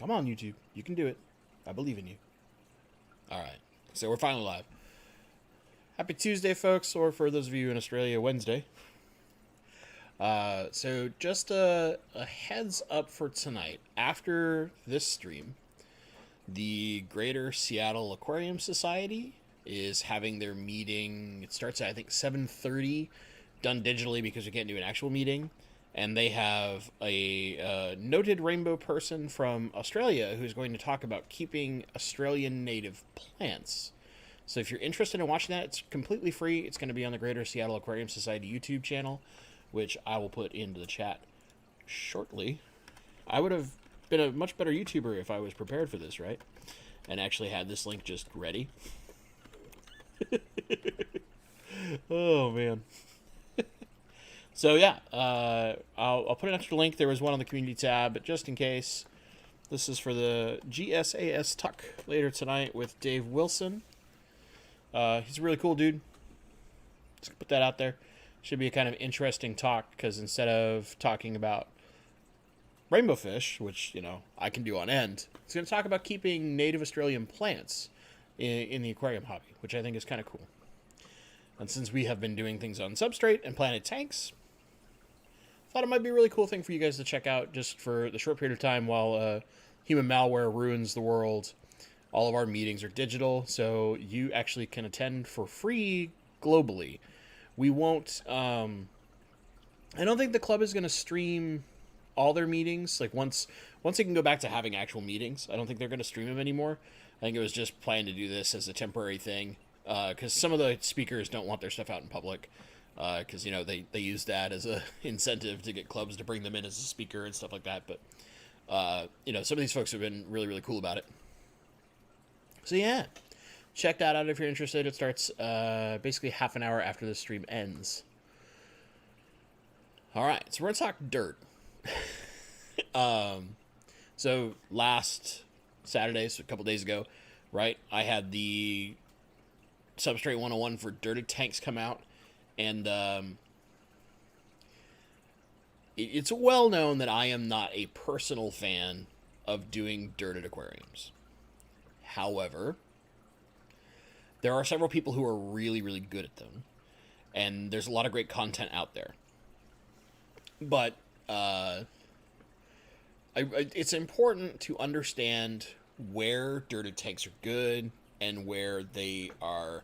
Come on, YouTube. You can do it. I believe in you. All right. So we're finally live. Happy Tuesday, folks, or for those of you in Australia, Wednesday. So just a heads up for tonight. After this stream, the Greater Seattle Aquarium Society is having their meeting. It starts at, I think, 7:30, done digitally because we can't do an actual meeting. And they have a noted rainbow person from Australia who's going to talk about keeping Australian native plants. So if you're interested in watching that, it's completely free. It's going to be on the Greater Seattle Aquarium Society YouTube channel, which I will put into the chat shortly. I would have been a much better YouTuber if I was prepared for this, right? And actually had this link just ready. Oh, man. So yeah, I'll put an extra link. There was one on the community tab, but just in case, this is for the GSAS Tuck later tonight with Dave Wilson. He's a really cool dude. Just put that out there. Should be a kind of interesting talk because instead of talking about rainbow fish, which I can do on end, it's going to talk about keeping native Australian plants in the aquarium hobby, which I think is kind of cool. And since we have been doing things on Substrate and planted tanks, thought it might be a really cool thing for you guys to check out just for the short period of time while human malware ruins the world. All of our meetings are digital, so you actually can attend for free globally. We won't... I don't think the club is going to stream all their meetings. Like once they can go back to having actual meetings, I don't think they're going to stream them anymore. I think it was just planned to do this as a temporary thing because some of the speakers don't want their stuff out in public. Because they use that as a incentive to get clubs to bring them in as a speaker and stuff like that. But some of these folks have been really, really cool about it. So yeah, check that out if you're interested. It starts basically half an hour after the stream ends. All right, so we're gonna talk dirt. So last Saturday, so a couple days ago, right? I had the Substrate 101 for dirted tanks come out. And it's well known that I am not a personal fan of doing dirted aquariums. However, there are several people who are really, really good at them. And there's a lot of great content out there. But it's important to understand where dirted tanks are good and where they are...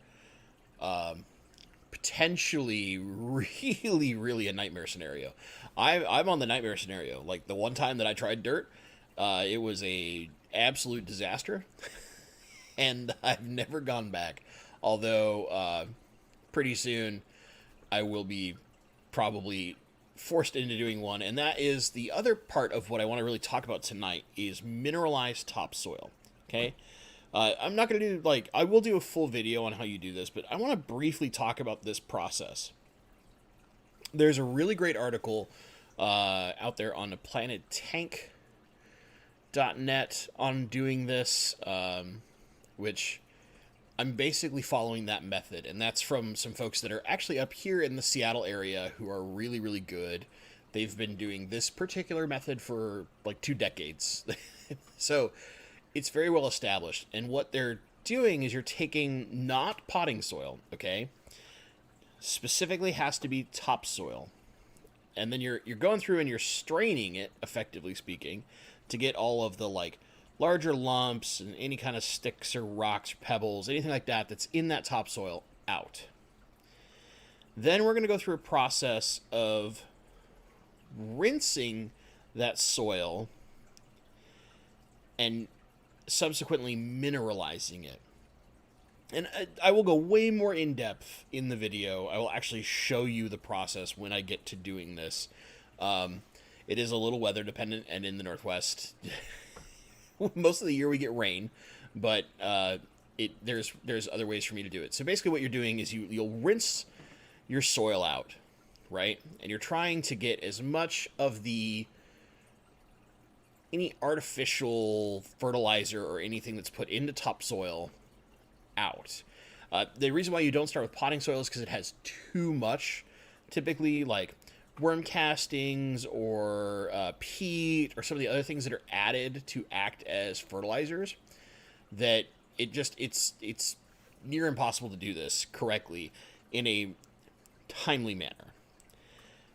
potentially really, really a nightmare scenario. I'm on the nightmare scenario. Like the one time that I tried dirt, it was a absolute disaster, and I've never gone back. Although pretty soon I will be probably forced into doing one, and that is the other part of what I want to really talk about tonight is mineralized topsoil. Okay. I'm not going to do, I will do a full video on how you do this, but I want to briefly talk about this process. There's a really great article out there on the planettank.net on doing this, which I'm basically following that method, and that's from some folks that are actually up here in the Seattle area who are really, really good. They've been doing this particular method for, 2 decades. So... it's very well established, and what they're doing is you're taking not potting soil, okay? Specifically has to be topsoil. And then you're going through and you're straining it, effectively speaking, to get all of the, larger lumps and any kind of sticks or rocks, or pebbles, anything like that that's in that topsoil out. Then we're going to go through a process of rinsing that soil and subsequently mineralizing it. And I will go way more in depth in the video. I will actually show you the process when I get to doing this. It is a little weather dependent, and in the Northwest, most of the year we get rain, but there's other ways for me to do it. So basically what you're doing is you'll rinse your soil out, right? And you're trying to get as much of any artificial fertilizer or anything that's put into topsoil out. The reason why you don't start with potting soil is because it has too much, typically worm castings or peat or some of the other things that are added to act as fertilizers, that it's near impossible to do this correctly in a timely manner.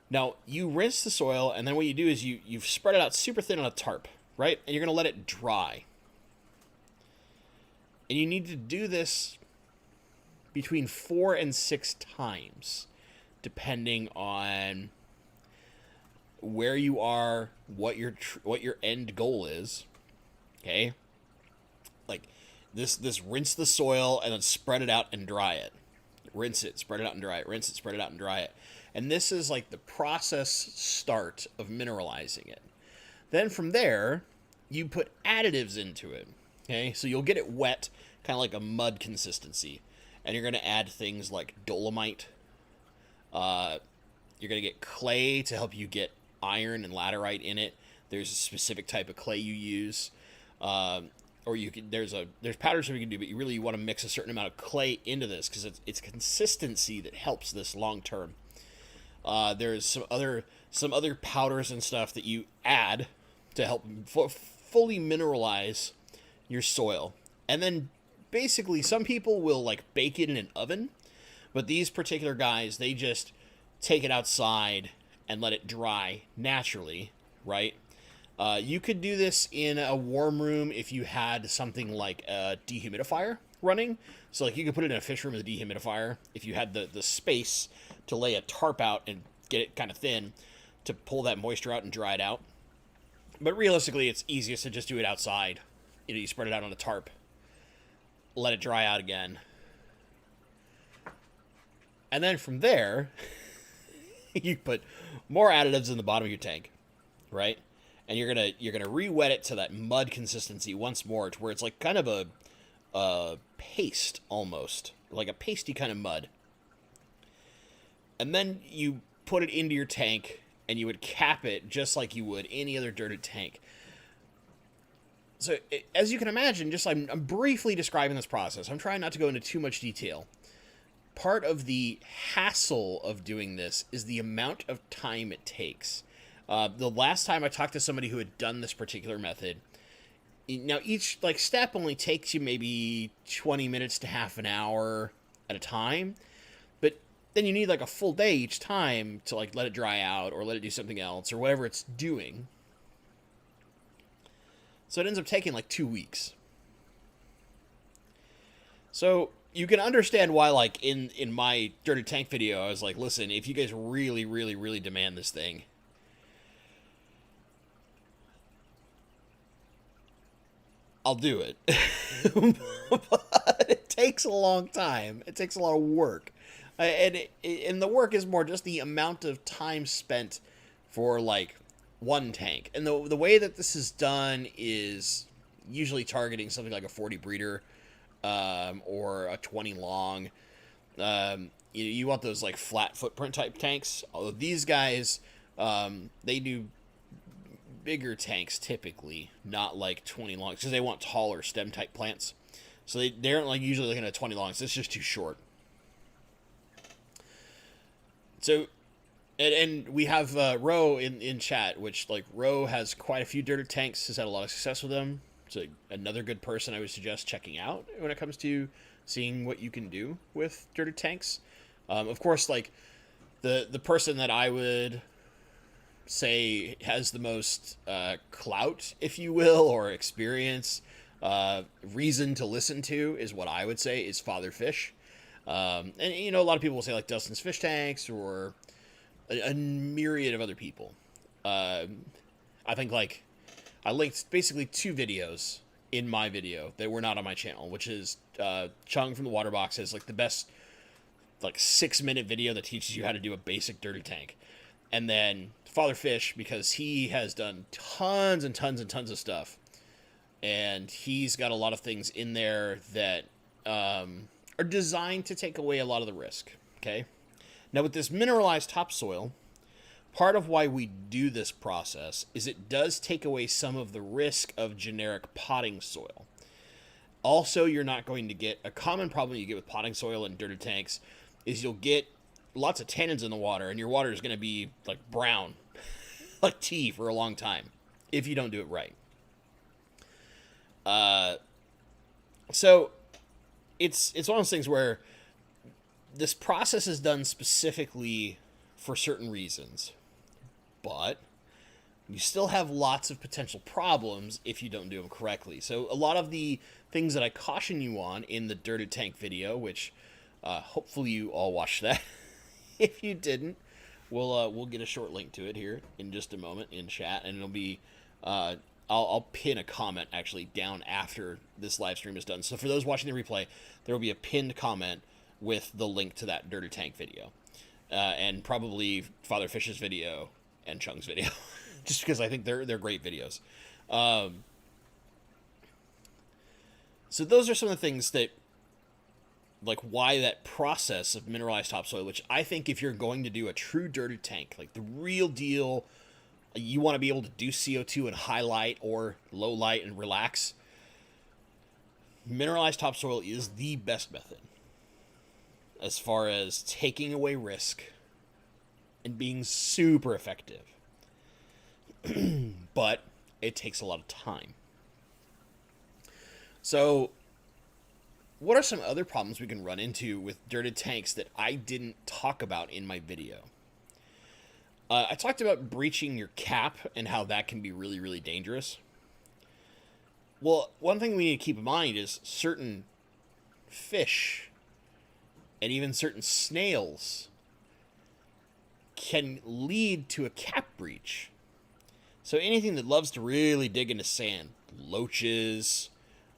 Now, you rinse the soil, and then what you do is you've spread it out super thin on a tarp, right? And you're going to let it dry. And you need to do this between 4 and 6 times, depending on where you are, what your end goal is. Okay? Like this rinse the soil and then spread it out and dry it. Rinse it, spread it out and dry it. Rinse it, spread it out and dry it. And this is like the process start of mineralizing it. Then from there, you put additives into it. Okay? So you'll get it wet, kind of like a mud consistency. And you're going to add things like dolomite. You're going to get clay to help you get iron and laterite in it. There's a specific type of clay you use. Or you can there's powders that we can do, but you really want to mix a certain amount of clay into this because it's consistency that helps this long term. There's some other powders and stuff that you add to help fully mineralize your soil. And then basically some people will like bake it in an oven, but these particular guys, they just take it outside and let it dry naturally, right? You could do this in a warm room if you had something like a dehumidifier running. So like you could put it in a fish room with a dehumidifier if you had the space to lay a tarp out and get it kind of thin to pull that moisture out and dry it out. But realistically, it's easiest to just do it outside. You know, you spread it out on a tarp, let it dry out again. And then from there, you put more additives in the bottom of your tank, right? And you're gonna re-wet it to that mud consistency once more, to where it's like kind of a paste almost, like a pasty kind of mud. And then you put it into your tank, and you would cap it just like you would any other dirted tank. So as you can imagine, I'm briefly describing this process. I'm trying not to go into too much detail. Part of the hassle of doing this is the amount of time it takes. The last time I talked to somebody who had done this particular method, now each like step only takes you maybe 20 minutes to half an hour at a time, but then you need like a full day each time to like let it dry out or let it do something else or whatever it's doing. So it ends up taking like 2 weeks. So you can understand why, like in my dirty tank video, I was like, listen, if you guys really, really, really demand this thing, I'll do it. But it takes a long time. It takes a lot of work. And the work is more just the amount of time spent for, like, one tank. And the way that this is done is usually targeting something like a 40 breeder or a 20 long. You want those, like, flat footprint type tanks. Although these guys, they do bigger tanks typically, not like 20 longs, because they want taller stem type plants. So they aren't like usually looking at 20 longs. It's just too short. So, and we have Ro in chat, which like Ro has quite a few dirted tanks, has had a lot of success with them. So another good person I would suggest checking out when it comes to seeing what you can do with dirted tanks. Of course, like the person that I would say has the most clout, if you will, or experience, reason to listen to is what I would say is Father Fish. And you know, a lot of people will say like Dustin's Fish Tanks or a myriad of other people. I think like I linked basically 2 videos in my video that were not on my channel, which is Chung from the Water Box has like the best like 6-minute video that teaches you how to do a basic dirty tank. And then Father Fish, because he has done tons and tons and tons of stuff. And he's got a lot of things in there that are designed to take away a lot of the risk. Okay? Now, with this mineralized topsoil, part of why we do this process is it does take away some of the risk of generic potting soil. Also, you're not going to get a common problem you get with potting soil and dirted tanks is you'll get lots of tannins in the water, and your water is going to be like brown, like tea for a long time if you don't do it right. So it's one of those things where this process is done specifically for certain reasons, but you still have lots of potential problems if you don't do them correctly. So a lot of the things that I caution you on in the Dirted Tank video, which hopefully you all watched that. If you didn't, we'll get a short link to it here in just a moment in chat, and it'll be I'll pin a comment actually down after this live stream is done. So for those watching the replay, there will be a pinned comment with the link to that Dirted Tank video, and probably Father Fish's video and Chung's video. Just because I think they're great videos. So those are some of the things that, like, why that process of mineralized topsoil, which I think if you're going to do a true dirted tank, like the real deal, you want to be able to do CO2 in high light or low light and relax, mineralized topsoil is the best method as far as taking away risk and being super effective. But it takes a lot of time. So what are some other problems we can run into with dirted tanks that I didn't talk about in my video? I talked about breaching your cap and how that can be really, really dangerous. Well, one thing we need to keep in mind is certain fish and even certain snails can lead to a cap breach. So anything that loves to really dig into sand, loaches,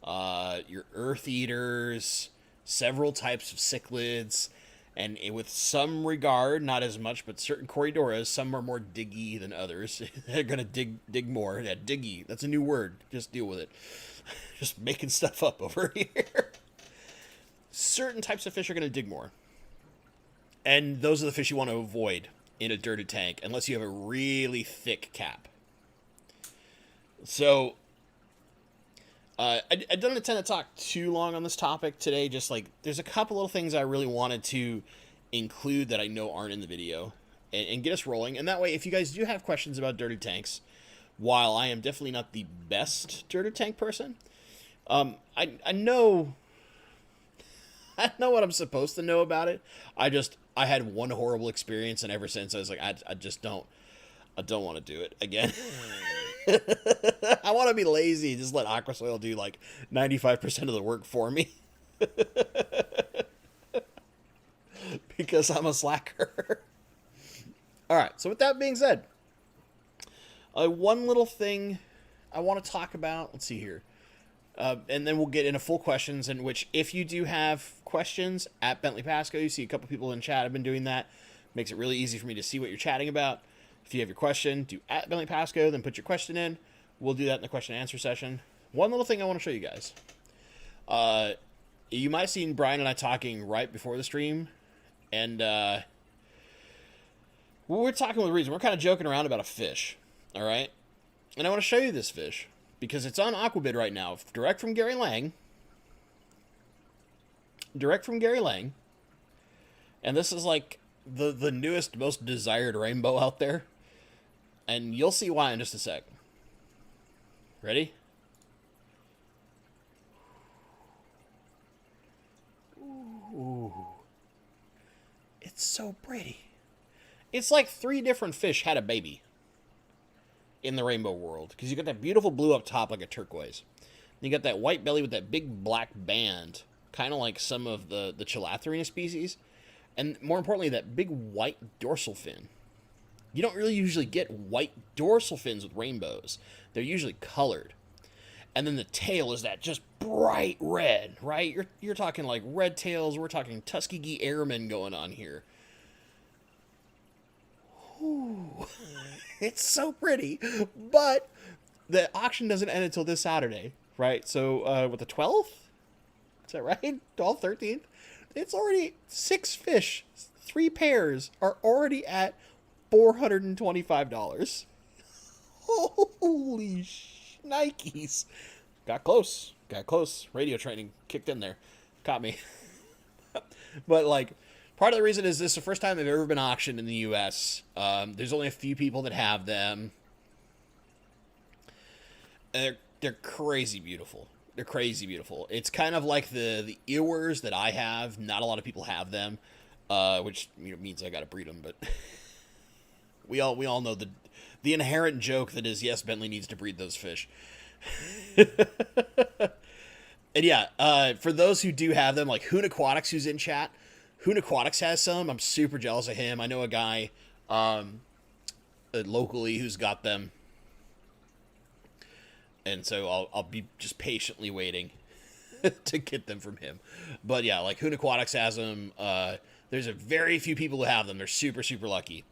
your earth eaters, several types of cichlids, and with some regard, not as much, but certain corydoras, some are more diggy than others. They're going to dig more. Yeah, diggy, that's a new word. Just deal with it. Just making stuff up over here. Certain types of fish are going to dig more. And those are the fish you want to avoid in a dirted tank, unless you have a really thick cap. So, I don't intend to talk too long on this topic today. Just like, there's a couple little things I really wanted to include that I know aren't in the video and get us rolling. And that way, if you guys do have questions about dirted tanks, while I am definitely not the best dirted tank person, I know what I'm supposed to know about it. I had one horrible experience, and ever since I was like, I don't want to do it again. I want to be lazy, just let Aquasoil do like 95% of the work for me. Because I'm a slacker. Alright, so with that being said, one little thing I want to talk about, let's see here, and then we'll get into full questions, in which if you do have questions at Bentley Pasco, you see a couple people in chat have been doing that, makes it really easy for me to see what you're chatting about. If you have your question, do at Bentley Pasco, then put your question in. We'll do that in the question and answer session. One little thing I want to show you guys. You might have seen Brian and I talking right before the stream, and we're talking with reason. We're kind of joking around about a fish, all right? And I want to show you this fish because it's on Aquabid right now, direct from Gary Lang. And this is like the newest, most desired rainbow out there. And you'll see why in just a sec. Ready? Ooh. It's so pretty. It's like 3 different fish had a baby in the rainbow world. Because you got that beautiful blue up top like a turquoise. And you got that white belly with that big black band. Kind of like some of the Chilatherina species. And more importantly, that big white dorsal fin. You don't really usually get white dorsal fins with rainbows. They're usually colored. And then the tail is that just bright red, right? You're talking like red tails. We're talking Tuskegee Airmen going on here. Ooh. It's so pretty. But the auction doesn't end until this Saturday, right? So, with the 12th? Is that right? 12th, 13th? It's already 6 fish. 3 pairs are already at $425. Holy shnikes. Got close. Radio training kicked in there. Caught me. But, like, Part of the reason is this is the first time they've ever been auctioned in the U.S. There's only a few people that have them. They're crazy beautiful. They're crazy beautiful. It's kind of like the earwares that I have. Not a lot of people have them, which means I got to breed them. But we all know the inherent joke that is, yes, Bentley needs to breed those fish. And yeah, for those who do have them, like Hoon Aquatics, who's in chat, Hoon Aquatics has some. I'm super jealous of him. I know a guy locally who's got them. And so I'll be just patiently waiting to get them from him. But yeah, like Hoon Aquatics has them. There's a very few people who have them. They're super, super lucky.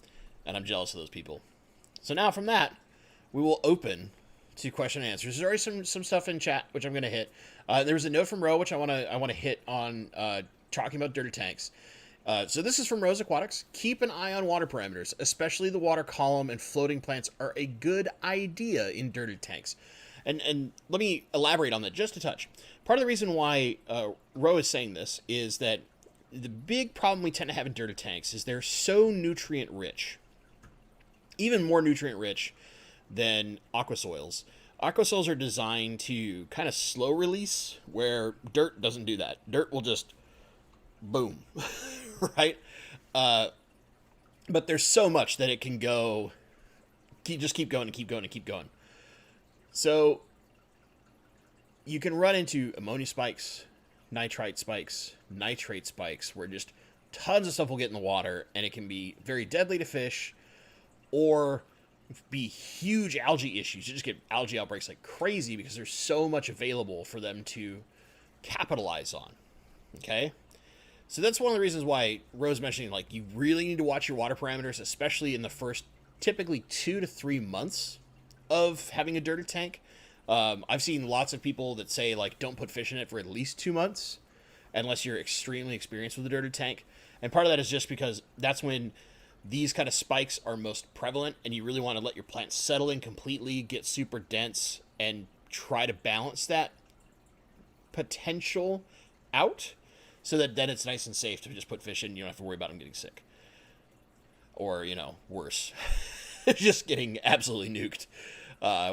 And I'm jealous of those people. So now from that, we will open to question and answers. There's already some stuff in chat, which I'm going to hit. There was a note from Ro, which I want to hit on talking about dirty tanks. So this is from Rose Aquatics. Keep an eye on water parameters, especially the water column and floating plants are a good idea in dirty tanks. And let me elaborate on that just a touch. Part of the reason why Ro is saying this is that the big problem we tend to have in dirty tanks is they're so nutrient rich. Even more nutrient rich than aquasoils. Aquasoils are designed to kind of slow release, where dirt doesn't do that. Dirt will just boom, right? But there's so much that it can go, just keep going and keep going and keep going. So you can run into ammonia spikes, nitrite spikes, nitrate spikes, where just tons of stuff will get in the water, and it can be very deadly to fish, or be huge algae issues. You just get algae outbreaks like crazy because there's so much available for them to capitalize on. Okay? So that's one of the reasons why Rose mentioning, like, you really need to watch your water parameters, especially in the first typically 2 to 3 months of having a dirty tank. I've seen lots of people that say, like, don't put fish in it for at least 2 months unless you're extremely experienced with a dirty tank. And part of that is just because that's when these kind of spikes are most prevalent, and you really want to let your plant settle in completely, get super dense, and try to balance that potential out so that then it's nice and safe to just put fish in. You don't have to worry about them getting sick. Or, worse. Just getting absolutely nuked.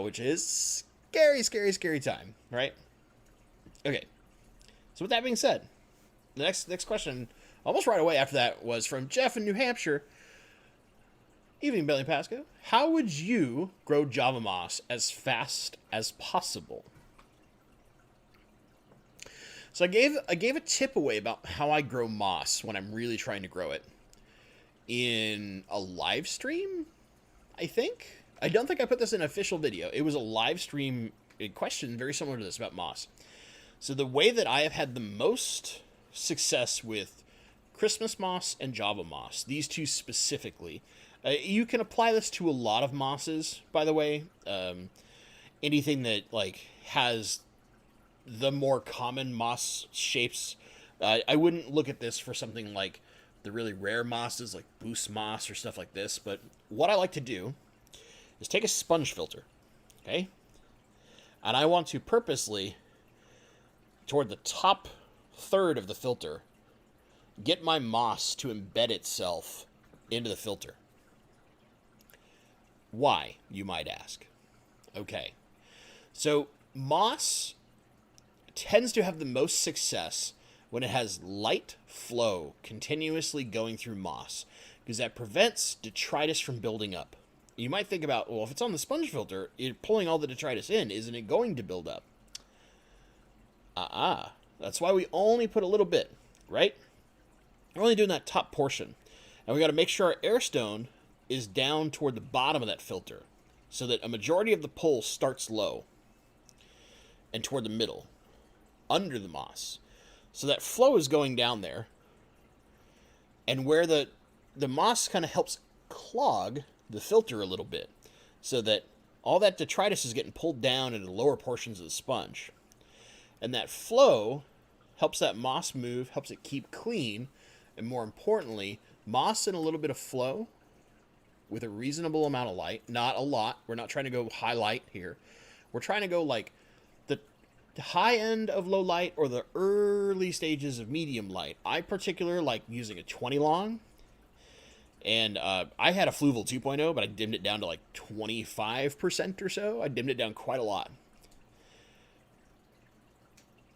Which is scary, scary, scary time, right? Okay. So with that being said, the next question, almost right away after that, was from Jeff in New Hampshire. Evening, Billy Pasco. How would you grow Java moss as fast as possible? So I gave a tip away about how I grow moss when I'm really trying to grow it in a live stream, I think. I don't think I put this in an official video. It was a live stream question very similar to this about moss. So the way that I have had the most success with Christmas moss and Java moss, these two specifically, you can apply this to a lot of mosses, by the way. Anything that has the more common moss shapes. I wouldn't look at this for something like the really rare mosses like boost moss or stuff like this. But what I like to do is take a sponge filter, okay? And I want to purposely, toward the top third of the filter, get my moss to embed itself into the filter. Why, you might ask? Okay. So moss tends to have the most success when it has light flow continuously going through moss, because that prevents detritus from building up. You might think about, well, if it's on the sponge filter, pulling all the detritus in, isn't it going to build up? That's why we only put a little bit, right? We're only doing that top portion. And we got to make sure our air stone is down toward the bottom of that filter, so that a majority of the pull starts low and toward the middle, under the moss. So that flow is going down there, and where the moss kind of helps clog the filter a little bit, so that all that detritus is getting pulled down into the lower portions of the sponge. And that flow helps that moss move, helps it keep clean, and more importantly, moss in a little bit of flow with a reasonable amount of light, not a lot. We're not trying to go high light here. We're trying to go like the high end of low light or the early stages of medium light. I particularly like using a 20 long. And I had a Fluval 2.0, but I dimmed it down to like 25% or so. I dimmed it down quite a lot.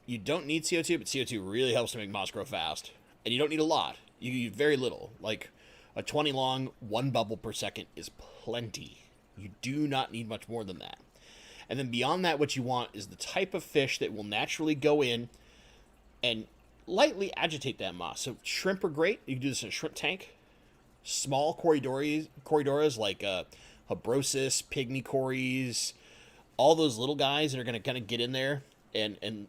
You don't need CO2, but CO2 really helps to make moss grow fast. And you don't need a lot. You need very little. Like a 20 long, 1 bubble per second is plenty. You do not need much more than that. And then beyond that, what you want is the type of fish that will naturally go in and lightly agitate that moss. So shrimp are great. You can do this in a shrimp tank. Small Corydoras like Habrosis, Pygmy Cories, all those little guys that are going to kind of get in there and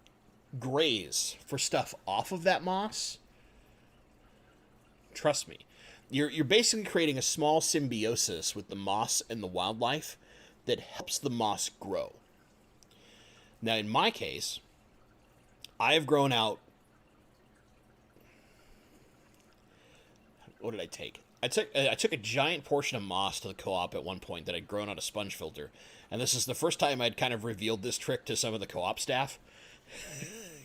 graze for stuff off of that moss. Trust me. You're basically creating a small symbiosis with the moss and the wildlife that helps the moss grow. Now, in my case, I have grown out... What did I take? I took a giant portion of moss to the co-op at one point that I'd grown out a sponge filter. And this is the first time I'd kind of revealed this trick to some of the co-op staff.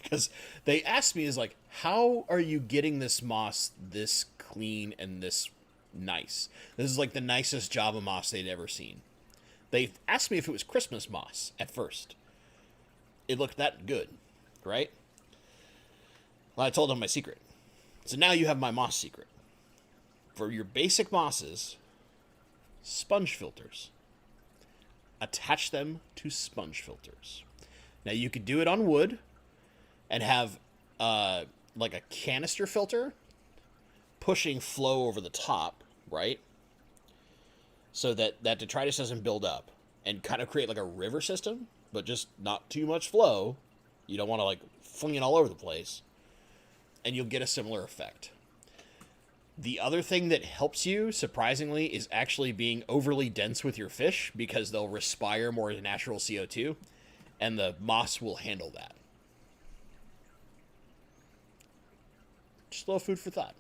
Because they asked me, how are you getting this moss this clean and this nice? This is like the nicest Java moss they'd ever seen. They asked me if it was Christmas moss at first. It looked that good, right? Well, I told them my secret. So now you have my moss secret. For your basic mosses, sponge filters. Attach them to sponge filters. Now you could do it on wood and have like a canister filter pushing flow over the top, right? So that detritus doesn't build up and kind of create like a river system, but just not too much flow. You don't want to like fling it all over the place, and you'll get a similar effect. The other thing that helps you, surprisingly, is actually being overly dense with your fish, because they'll respire more natural CO2, and the moss will handle that. Just a little food for thought.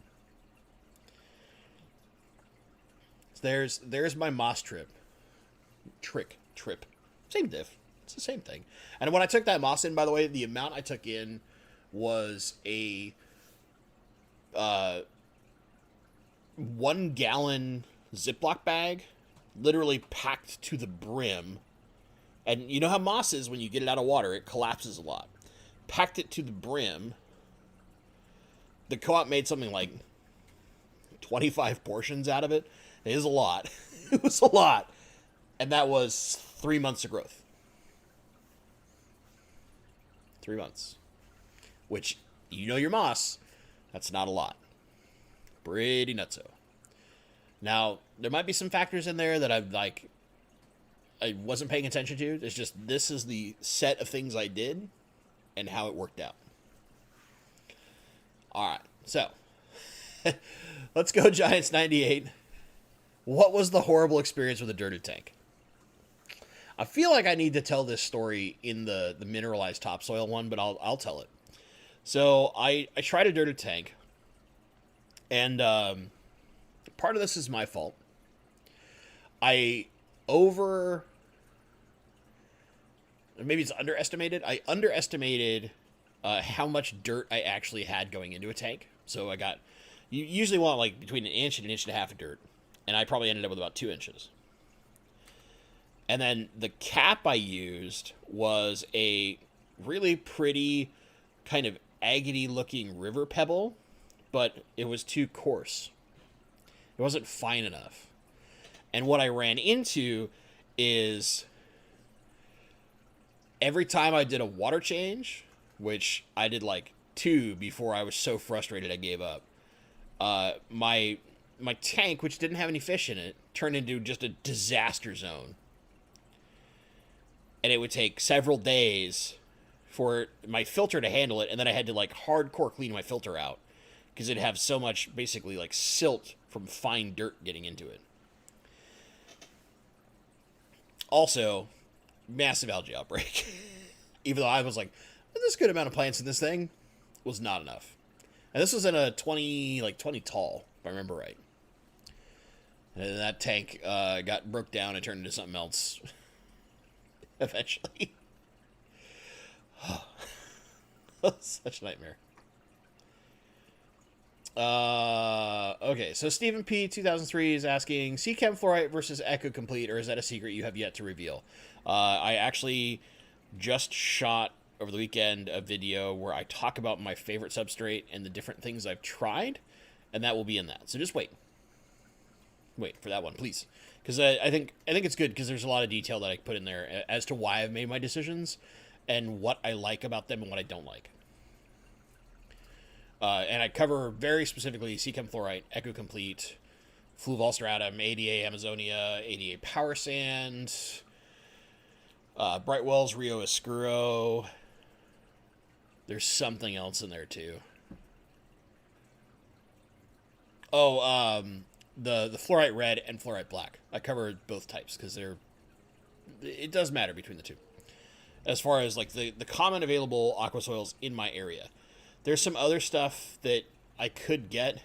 There's my moss trip. Same diff. It's the same thing. And when I took that moss in, by the way, the amount I took in was a 1 gallon Ziploc bag, literally packed to the brim. And you know how moss is when you get it out of water, it collapses a lot. Packed it to the brim. The co-op made something like 25 portions out of it. It is a lot. It was a lot. And that was 3 months of growth. 3 months. Which, you know your moss, that's not a lot. Pretty nutso. Now, there might be some factors in there that I wasn't paying attention to. It's just, this is the set of things I did and how it worked out. Alright, so let's go Giants 98. What was the horrible experience with a dirted tank? I feel like I need to tell this story in the mineralized topsoil one, but I'll tell it. So I tried a dirted tank, and part of this is my fault. Maybe it's underestimated. I underestimated how much dirt I actually had going into a tank. So you usually want like between an inch and an inch and a half of dirt. And I probably ended up with about 2 inches. And then the cap I used was a really pretty kind of agate looking river pebble, but it was too coarse. It wasn't fine enough. And what I ran into is every time I did a water change, which I did like 2 before I was so frustrated I gave up, my tank, which didn't have any fish in it, turned into just a disaster zone. And it would take several days for my filter to handle it, and then I had to like hardcore clean my filter out because it'd have so much basically like silt from fine dirt getting into it. Also, massive algae outbreak. Even though I was like, this good amount of plants in this thing was not enough. And this was in a 20 tall, if I remember right. And that tank broke down and turned into something else eventually. Such a nightmare. Okay, so Stephen P. 2003 is asking, Chem Fluorite versus Echo Complete, or is that a secret you have yet to reveal? I actually just shot over the weekend a video where I talk about my favorite substrate and the different things I've tried, and that will be in that. So just wait for that one, please, because I think it's good because there's a lot of detail that I put in there as to why I've made my decisions and what I like about them and what I don't like. And I cover very specifically Chem Fluorite, Echo Complete, Fluval Stratum, ADA Amazonia, ADA Power Sand, Brightwell's Rio Oscuro. There's something else in there too. Oh, the Fluorite Red and Fluorite Black. I cover both types because it does matter between the two. As far as like the common available aqua soils in my area. There's some other stuff that I could get,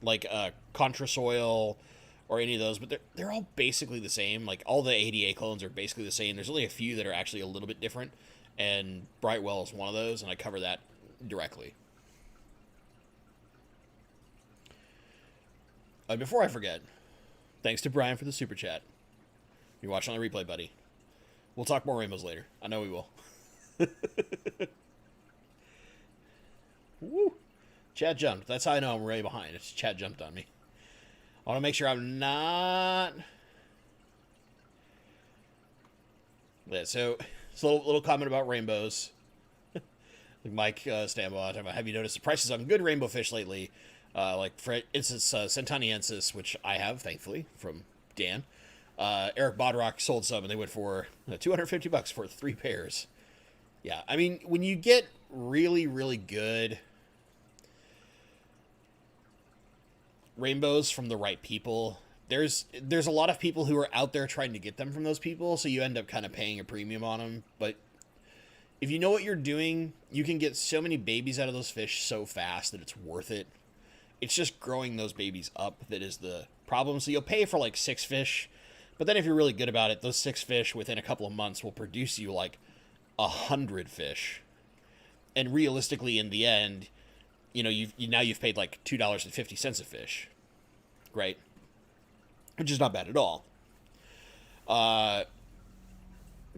like Contra Soil or any of those, but they're all basically the same. Like all the ADA clones are basically the same. There's only a few that are actually a little bit different, and Brightwell is one of those, and I cover that directly. Before I forget, thanks to Brian for the super chat. You're watching on the replay, buddy. We'll talk more rainbows later. I know we will. Woo! Chat jumped. That's how I know I'm way behind. It's chat jumped on me. I want to make sure I'm not... Yeah, so a little comment about rainbows. Mike Stambaugh talking about, have you noticed the prices on good rainbow fish lately? Like, for instance, Centoniensis, which I have, thankfully, from Dan. Eric Bodrock sold some, and they went for $250 for 3 pairs. Yeah, I mean, when you get really, really good rainbows from the right people, there's a lot of people who are out there trying to get them from those people, so you end up kind of paying a premium on them. But if you know what you're doing, you can get so many babies out of those fish so fast that it's worth it. It's just growing those babies up that is the problem. So you'll pay for like 6 fish, but then if you're really good about it, those 6 fish within a couple of months will produce you like 100 fish. And realistically, in the end, you know, you've paid like $2.50 a fish, right? Which is not bad at all. So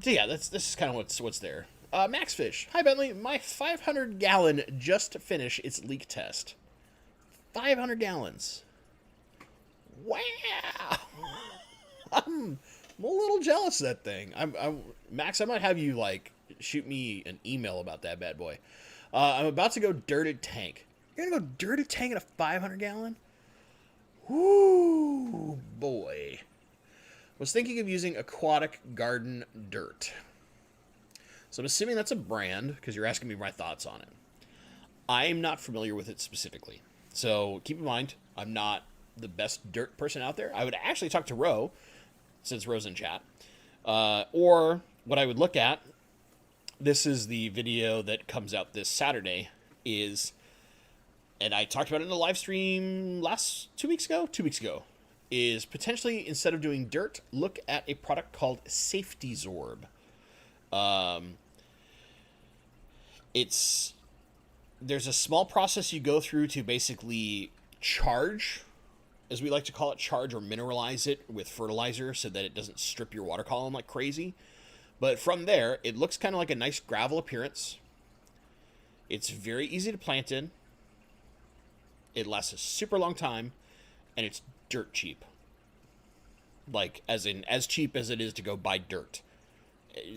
yeah, this is kind of what's there. Max Fish, hi Bentley, my 500 gallon just finished its leak test. 500 gallons. Wow. I'm a little jealous of that thing. Max, I might have you like shoot me an email about that bad boy. I'm about to go dirted tank. You're gonna go dirted tank in a 500 gallon? Whoo, boy. Was thinking of using aquatic garden dirt. So I'm assuming that's a brand because you're asking me my thoughts on it. I'm not familiar with it specifically. So keep in mind, I'm not the best dirt person out there. I would actually talk to Ro, since Ro's in chat. Or what I would look at, this is the video that comes out this Saturday, and I talked about it in a live stream 2 weeks ago, is potentially, instead of doing dirt, look at a product called Safety Zorb. There's a small process you go through to basically charge, as we like to call it, charge or mineralize it with fertilizer so that it doesn't strip your water column like crazy. But from there, it looks kind of like a nice gravel appearance. It's very easy to plant in. It lasts a super long time, and it's dirt cheap. Like, as cheap as it is to go buy dirt.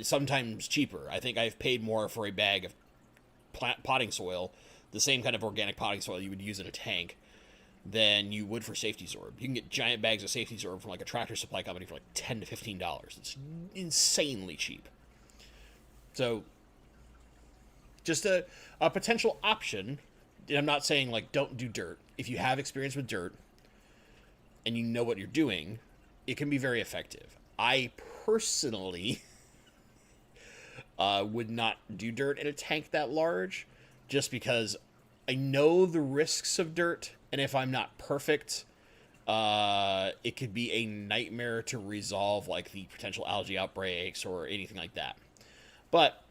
Sometimes cheaper. I think I've paid more for a bag of potting soil, the same kind of organic potting soil you would use in a tank, than you would for Safety Zorb. You can get giant bags of Safety Zorb from like a Tractor Supply company for like $10 to $15. It's insanely cheap. So, just a potential option. I'm not saying like don't do dirt. If you have experience with dirt and you know what you're doing, it can be very effective. I personally would not do dirt in a tank that large, just because I know the risks of dirt, and if I'm not perfect, it could be a nightmare to resolve, like the potential algae outbreaks or anything like that. But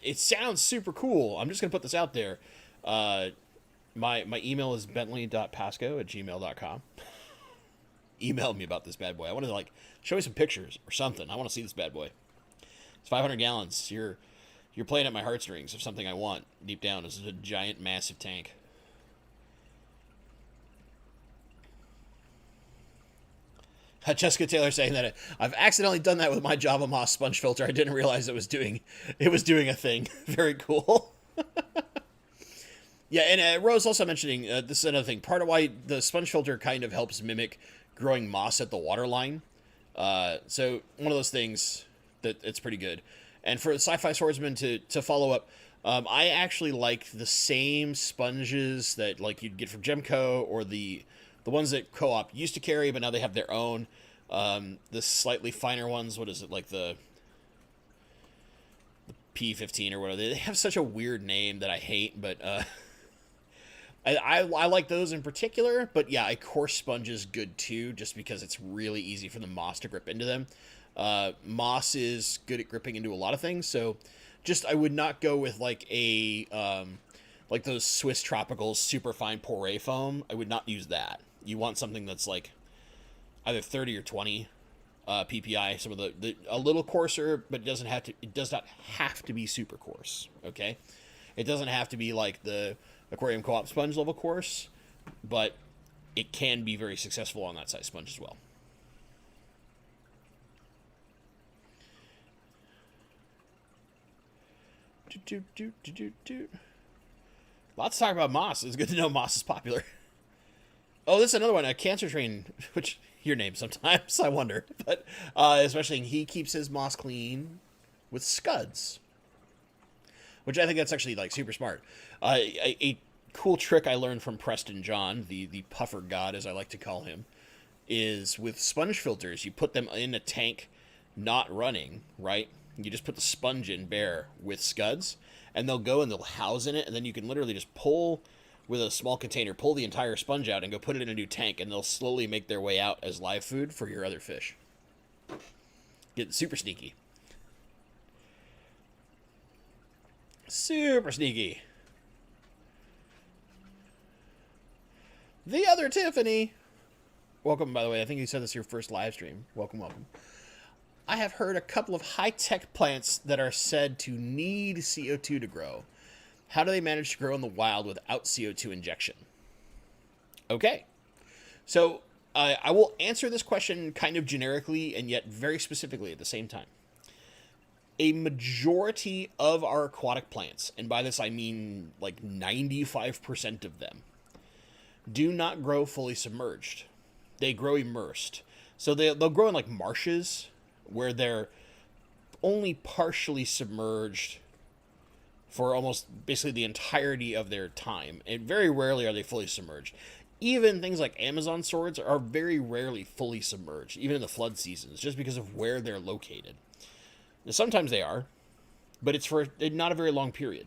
It sounds super cool. I'm just going to put this out there. My email is bentley.pasco@gmail.com. Email me about this bad boy. I want to, like, show me some pictures or something. I want to see this bad boy. It's 500 gallons. You're playing at my heartstrings of something I want deep down. This is a giant, massive tank. Jessica Taylor saying that I've accidentally done that with my Java Moss sponge filter. I didn't realize it was doing a thing. Very cool. Yeah, and Rose also mentioning, this is another thing, part of why the sponge filter kind of helps mimic growing moss at the water line. So one of those things that it's pretty good. And for the Sci-Fi Swordsman to follow up, I actually like the same sponges that like you'd get from Gemco, or the ones that Co-op used to carry, but now they have their own. The slightly finer ones, what is it, like the P15 or whatever. They have such a weird name that I hate, but I like those in particular. But yeah, a coarse sponge is good too, just because it's really easy for the moss to grip into them. Moss is good at gripping into a lot of things, so just I would not go with like a like those Swiss Tropicals super fine Poré foam. I would not use that. You want something that's like either 30 or 20 PPI, some of the a little coarser, but it does not have to be super coarse. Okay, it doesn't have to be like the Aquarium Co-op sponge level coarse, but it can be very successful on that size sponge as well. Lots to talk about moss. It's good to know moss is popular. Oh, this is another one, a Cancer Train, which your name sometimes, I wonder. But especially he keeps his moss clean with scuds, which I think that's actually like super smart. A cool trick I learned from Preston John, the puffer god as I like to call him, is with sponge filters. You put them in a tank not running, right? You just put the sponge in bare with scuds, and they'll go and they'll house in it, and then you can literally just pull with a small container, pull the entire sponge out and go put it in a new tank, and they'll slowly make their way out as live food for your other fish. Get super sneaky. Super sneaky. The other Tiffany. Welcome, by the way. I think you said this is your first live stream. Welcome, welcome. I have heard a couple of high-tech plants that are said to need CO2 to grow. How do they manage to grow in the wild without CO2 injection? Okay. So I will answer this question kind of generically and yet very specifically at the same time. A majority of our aquatic plants, and by this I mean like 95% of them, do not grow fully submerged. They grow immersed. So they'll grow in like marshes where they're only partially submerged for almost basically the entirety of their time. And very rarely are they fully submerged. Even things like Amazon swords are very rarely fully submerged, even in the flood seasons, just because of where they're located. Now, sometimes they are, but it's for not a very long period.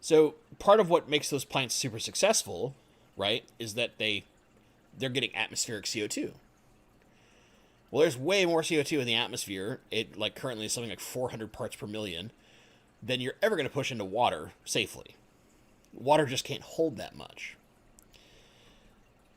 So part of what makes those plants super successful, right, is that they're getting atmospheric CO2. Well, there's way more CO2 in the atmosphere. It like currently is something like 400 parts per million than you're ever going to push into water safely. Water just can't hold that much.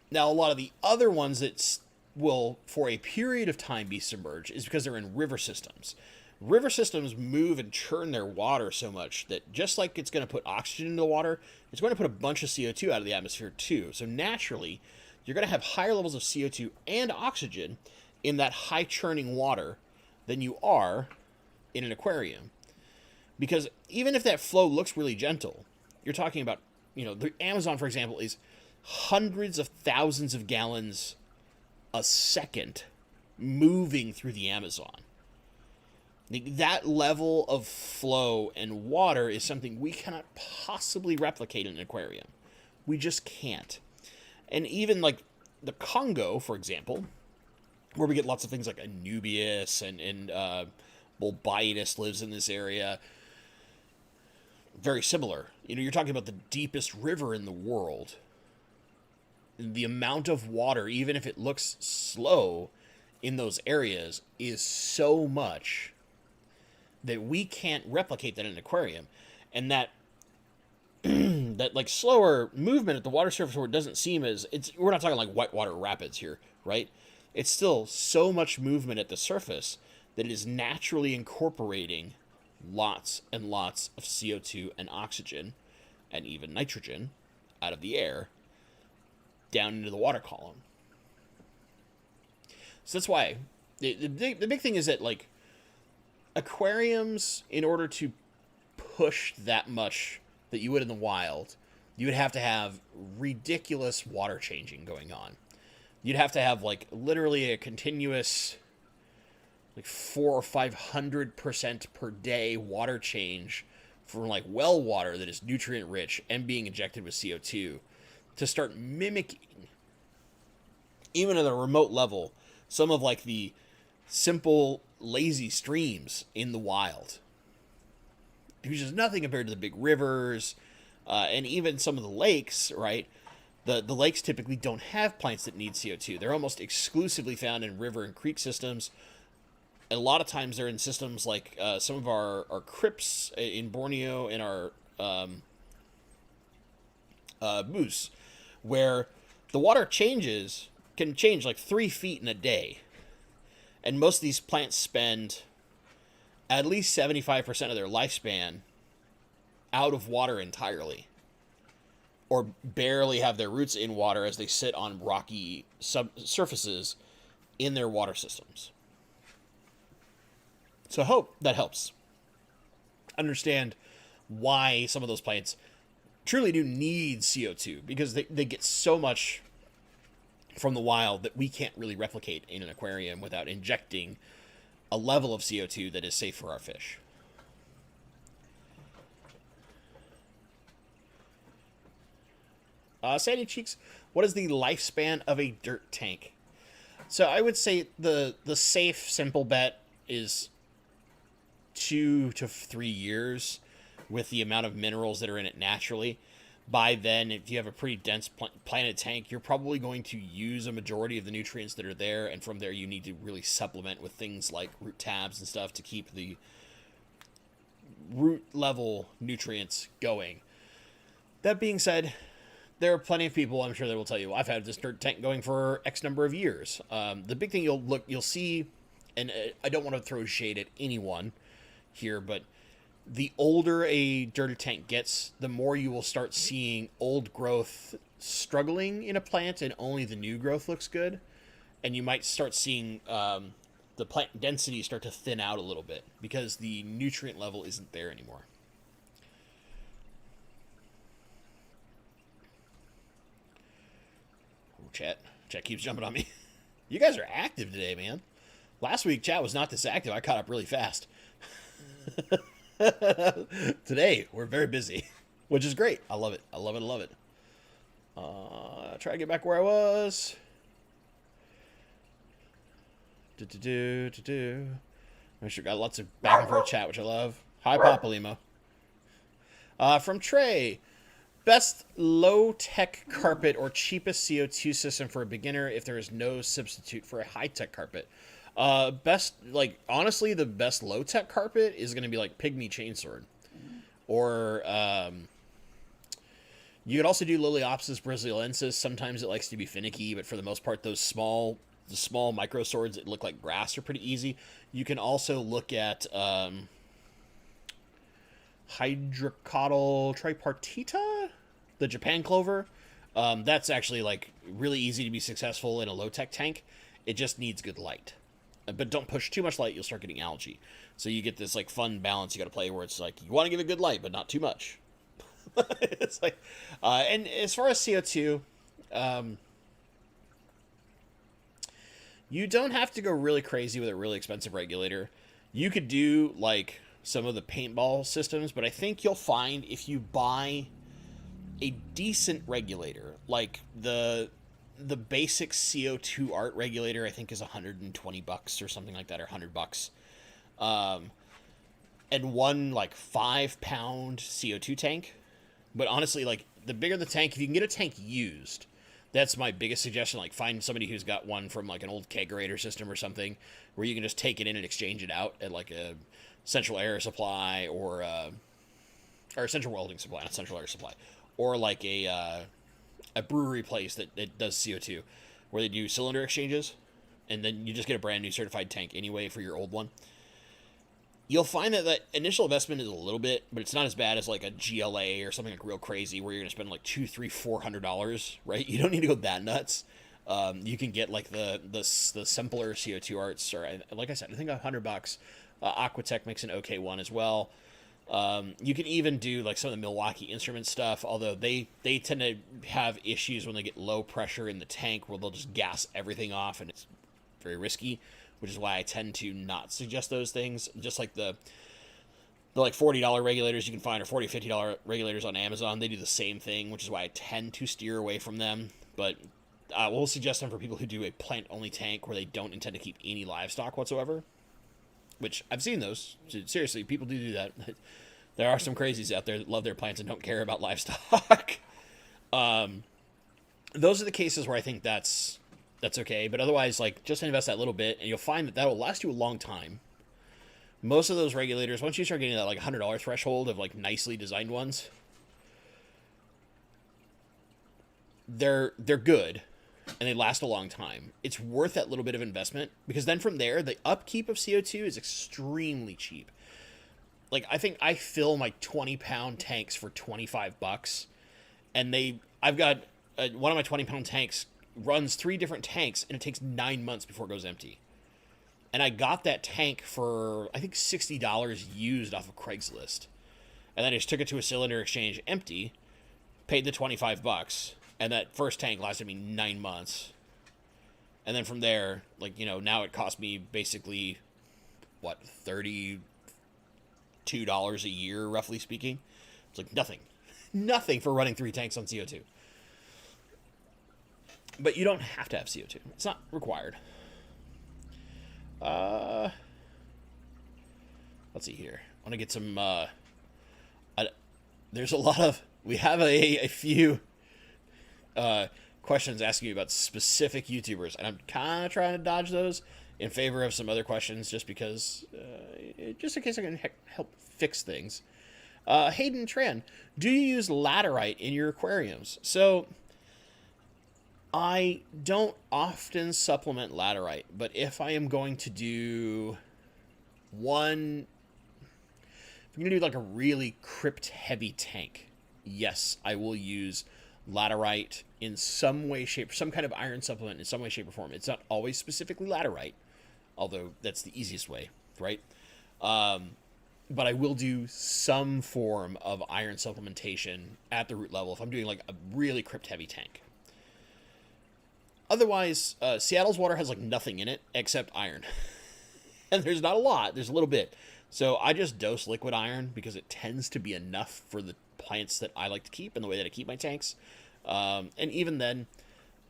Now, a lot of the other ones that will, for a period of time, be submerged is because they're in river systems. River systems move and churn their water so much that just like it's going to put oxygen into the water, it's going to put a bunch of CO2 out of the atmosphere too. So naturally, you're going to have higher levels of CO2 and oxygen in that high churning water than you are in an aquarium. Because even if that flow looks really gentle, you're talking about, the Amazon, for example, is hundreds of thousands of gallons a second moving through the Amazon. That level of flow and water is something we cannot possibly replicate in an aquarium. We just can't. And even like the Congo, for example, where we get lots of things like Anubias and Bulbitis lives in this area. Very similar. You're talking about the deepest river in the world. The amount of water, even if it looks slow in those areas, is so much that we can't replicate that in an aquarium, and that that like slower movement at the water surface where it doesn't seem as we're not talking like whitewater rapids here, right? It's still so much movement at the surface that it is naturally incorporating lots and lots of CO2 and oxygen and even nitrogen out of the air down into the water column. So that's why the big thing is that, like, aquariums, in order to push that much that you would in the wild, you would have to have ridiculous water changing going on. You'd have to have, like, literally a continuous, like, 400 or 500% per day water change from, like, well water that is nutrient rich and being injected with CO2 to start mimicking, even at a remote level, some of, like, the simple, lazy streams in the wild. Which is nothing compared to the big rivers, and even some of the lakes, right? The lakes typically don't have plants that need CO2. They're almost exclusively found in river and creek systems. A lot of times they're in systems like some of our crypts in Borneo and our moose, where the water can change like 3 feet in a day. And most of these plants spend at least 75% of their lifespan out of water entirely, or barely have their roots in water as they sit on rocky surfaces in their water systems. So I hope that helps understand why some of those plants truly do need CO2, because they get so much from the wild that we can't really replicate in an aquarium without injecting a level of CO2 that is safe for our fish. Sandy Cheeks, what is the lifespan of a dirt tank? So I would say the safe, simple bet is 2 to 3 years with the amount of minerals that are in it naturally. By then, if you have a pretty dense planted tank, you're probably going to use a majority of the nutrients that are there, and from there you need to really supplement with things like root tabs and stuff to keep the root level nutrients going. That being said, there are plenty of people, I'm sure, that will tell you, I've had this dirt tank going for X number of years. The big thing you'll see, and I don't want to throw shade at anyone here, but the older a dirt tank gets, the more you will start seeing old growth struggling in a plant and only the new growth looks good. And you might start seeing the plant density start to thin out a little bit because the nutrient level isn't there anymore. Oh, chat keeps jumping on me. You guys are active today, man. Last week, chat was not this active. I caught up really fast. Today, we're very busy, which is great. I love it. I love it. I love it. Try to get back where I was. I sure got lots of back and forth chat, which I love. Hi, Papa Lima. From Trey. Best low-tech carpet or cheapest CO2 system for a beginner if there is no substitute for a high-tech carpet. Honestly, the best low-tech carpet is going to be like Pygmy Chainsword. Or, you could also do Liliopsis braziliensis. Sometimes it likes to be finicky, but for the most part, the small micro swords that look like grass are pretty easy. You can also look at, Hydrocotyle tripartita, the Japan clover. That's actually like really easy to be successful in a low-tech tank. It just needs good light. But don't push too much light, you'll start getting algae. So you get this like fun balance you got to play where it's like you want to give it good light, but not too much. It's like, and as far as CO2, you don't have to go really crazy with a really expensive regulator. You could do like some of the paintball systems, but I think you'll find if you buy a decent regulator, like the basic CO2 art regulator, I think is $120 or something like that, or $100. And one like 5-pound CO2 tank. But honestly, like the bigger the tank, if you can get a tank used, that's my biggest suggestion. Like find somebody who's got one from like an old kegerator system or something where you can just take it in and exchange it out at like a central air supply or central welding supply, not central air supply, or like a brewery place that does CO2, where they do cylinder exchanges, and then you just get a brand new certified tank anyway for your old one. You'll find that initial investment is a little bit, but it's not as bad as like a GLA or something like real crazy where you're gonna spend like $200, $300, right? You don't need to go that nuts. You can get like the simpler CO2 arts, or like I said, I think $100. Aquatech makes an okay one as well. You can even do like some of the Milwaukee Instrument stuff, although they tend to have issues when they get low pressure in the tank where they'll just gas everything off, and it's very risky, which is why I tend to not suggest those things. Just like the like $40 regulators you can find, or $40, $50 regulators on Amazon, they do the same thing, which is why I tend to steer away from them. But we'll suggest them for people who do a plant-only tank where they don't intend to keep any livestock whatsoever, which I've seen those. Seriously, people do that. There are some crazies out there that love their plants and don't care about livestock. Those are the cases where I think that's okay. But otherwise, like, just invest that little bit, and you'll find that will last you a long time. Most of those regulators, once you start getting that like $100 threshold of like nicely designed ones, they're good, and they last a long time. It's worth that little bit of investment, because then from there, the upkeep of CO2 is extremely cheap. Like, I think I fill my 20-pound tanks for $25, and I've got one of my 20-pound tanks runs 3 different tanks, and it takes 9 months before it goes empty. And I got that tank for, I think, $60 used off of Craigslist. And then I just took it to a cylinder exchange empty, paid the $25, and that first tank lasted me 9 months. And then from there, like, you know, now it cost me basically, what, $32 a year, roughly speaking. It's like nothing. Nothing for running 3 tanks on CO2. But you don't have to have CO2. It's not required. Let's see here. I want to get some, there's a lot of, we have a few questions asking you about specific YouTubers, and I'm kind of trying to dodge those in favor of some other questions, just because, just in case I can help fix things. Hayden Tran, do you use Laterite in your aquariums? So, I don't often supplement Laterite, but if I am going to do one, if I'm going to do like a really Crypt heavy tank, yes, I will use Laterite in some way, shape, some kind of iron supplement in some way, shape, or form. It's not always specifically Laterite, although that's the easiest way, right? But I will do some form of iron supplementation at the root level if I'm doing like a really Crypt heavy tank. Otherwise, Seattle's water has like nothing in it except iron. And there's not a lot, there's a little bit. So I just dose liquid iron because it tends to be enough for the plants that I like to keep and the way that I keep my tanks. And even then,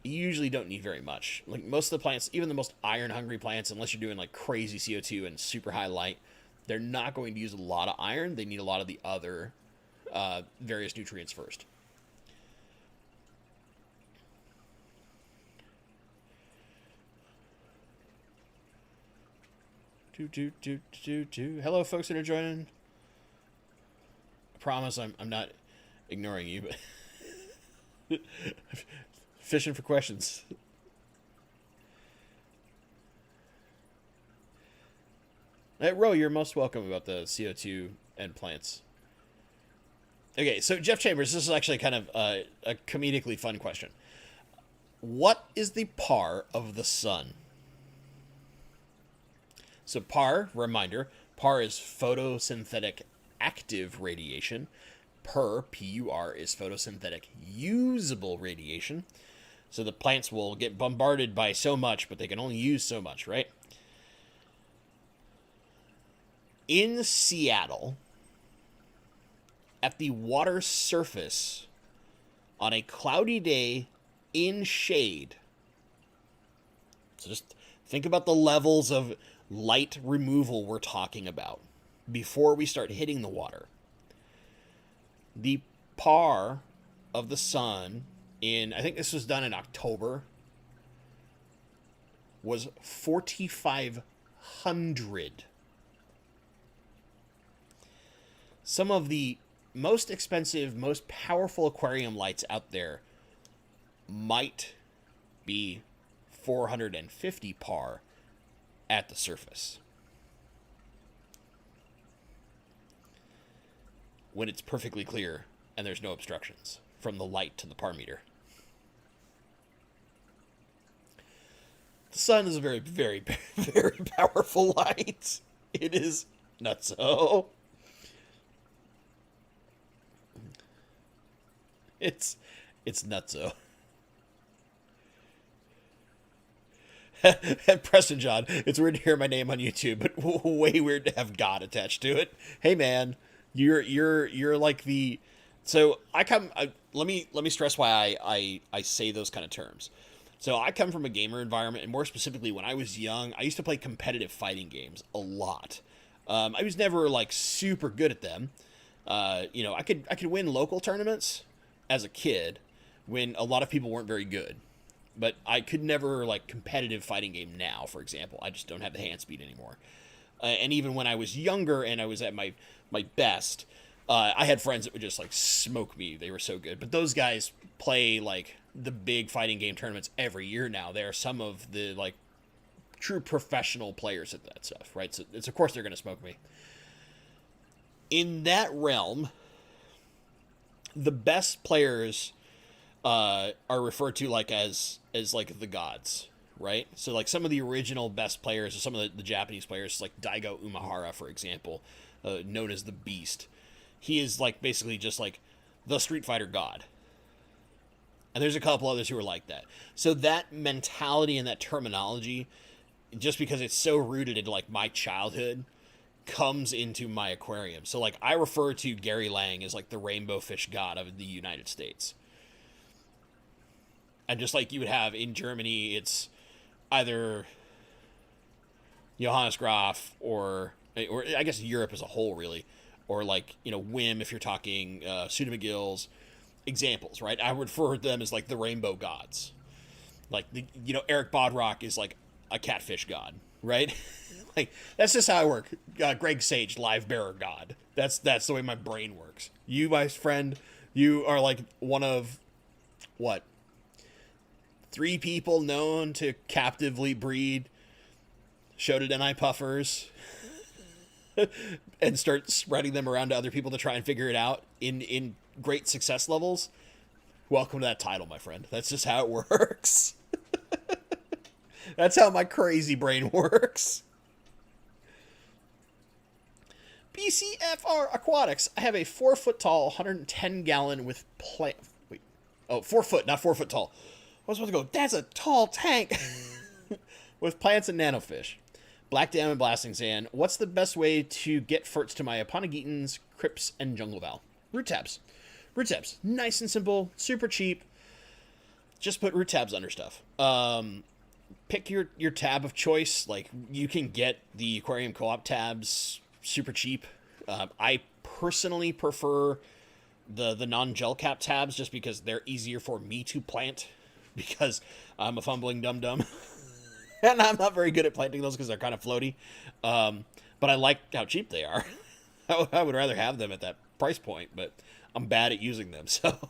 you usually don't need very much. Like most of the plants, even the most iron hungry plants, unless you're doing like crazy CO2 and super high light, they're not going to use a lot of iron. They need a lot of the other various nutrients first. Hello, folks that are joining. I promise I'm not ignoring you, but fishing for questions. Hey, Ro, you're most welcome about the CO2 and plants. Okay, so Jeff Chambers, this is actually kind of a comedically fun question. What is the PAR of the sun? So PAR, reminder, PAR is photosynthetic active radiation. PUR is photosynthetic usable radiation. So the plants will get bombarded by so much, but they can only use so much, right? In Seattle, at the water surface, on a cloudy day in shade, so just think about the levels of light removal we're talking about before we start hitting the water. The PAR of the sun in, I think this was done in October, was 4,500. some of the most expensive, most powerful aquarium lights out there might be 450 par at the surface, when it's perfectly clear and there's no obstructions from the light to the par meter. The sun is a very, very, very powerful light. It is nutso. It's nutso. Preston John, it's weird to hear my name on YouTube, but way weird to have God attached to it. Hey man, you're like the. So let me stress why I say those kind of terms. So I come from a gamer environment, and more specifically, when I was young, I used to play competitive fighting games a lot. I was never like super good at them. I could win local tournaments as a kid when a lot of people weren't very good. But I could never, like, competitive fighting game now, for example. I just don't have the hand speed anymore. And even when I was younger and I was at my best, I had friends that would just, like, smoke me. They were so good. But those guys play, like, the big fighting game tournaments every year now. They are some of the, like, true professional players at that stuff, right? So, it's, of course, they're going to smoke me. In that realm, the best players are referred to like as like the gods, right? So like some of the original best players, or some of the Japanese players, like Daigo Umehara, for example, known as the Beast. He is like basically just like the Street Fighter god. And there's a couple others who are like that. So that mentality and that terminology, just because it's so rooted into like my childhood, comes into my aquarium. So like I refer to Gary Lang as like the rainbow fish god of the United States. And just like you would have in Germany, it's either Johannes Graf or I guess Europe as a whole, really. Or like, Wim, if you're talking Suda McGill's examples, right? I would refer to them as like the rainbow gods. Like, Eric Bodrock is like a catfish god, right? Like, that's just how I work. Greg Sage, live bearer god. That's the way my brain works. You, my friend, you are like one of, what? 3 people known to captively breed Shotodenai puffers and start spreading them around to other people to try and figure it out in great success levels. Welcome to that title, my friend. That's just how it works. That's how my crazy brain works. BCR Aquatics. I have a 4-foot tall, 110 gallon with 4 foot, not 4 foot tall. I was supposed to go, that's a tall tank. With plants and nanofish. Black diamond blasting sand. What's the best way to get ferts to my Aponegitans, Crypts, and Jungle Val? Root tabs. Root tabs. Nice and simple. Super cheap. Just put root tabs under stuff. Pick your tab of choice. Like, you can get the aquarium co-op tabs super cheap. I personally prefer the non-gel cap tabs just because they're easier for me to plant. Because I'm a fumbling dum-dum. And I'm not very good at planting those because they're kind of floaty. But I like how cheap they are. I would rather have them at that price point, but I'm bad at using them. So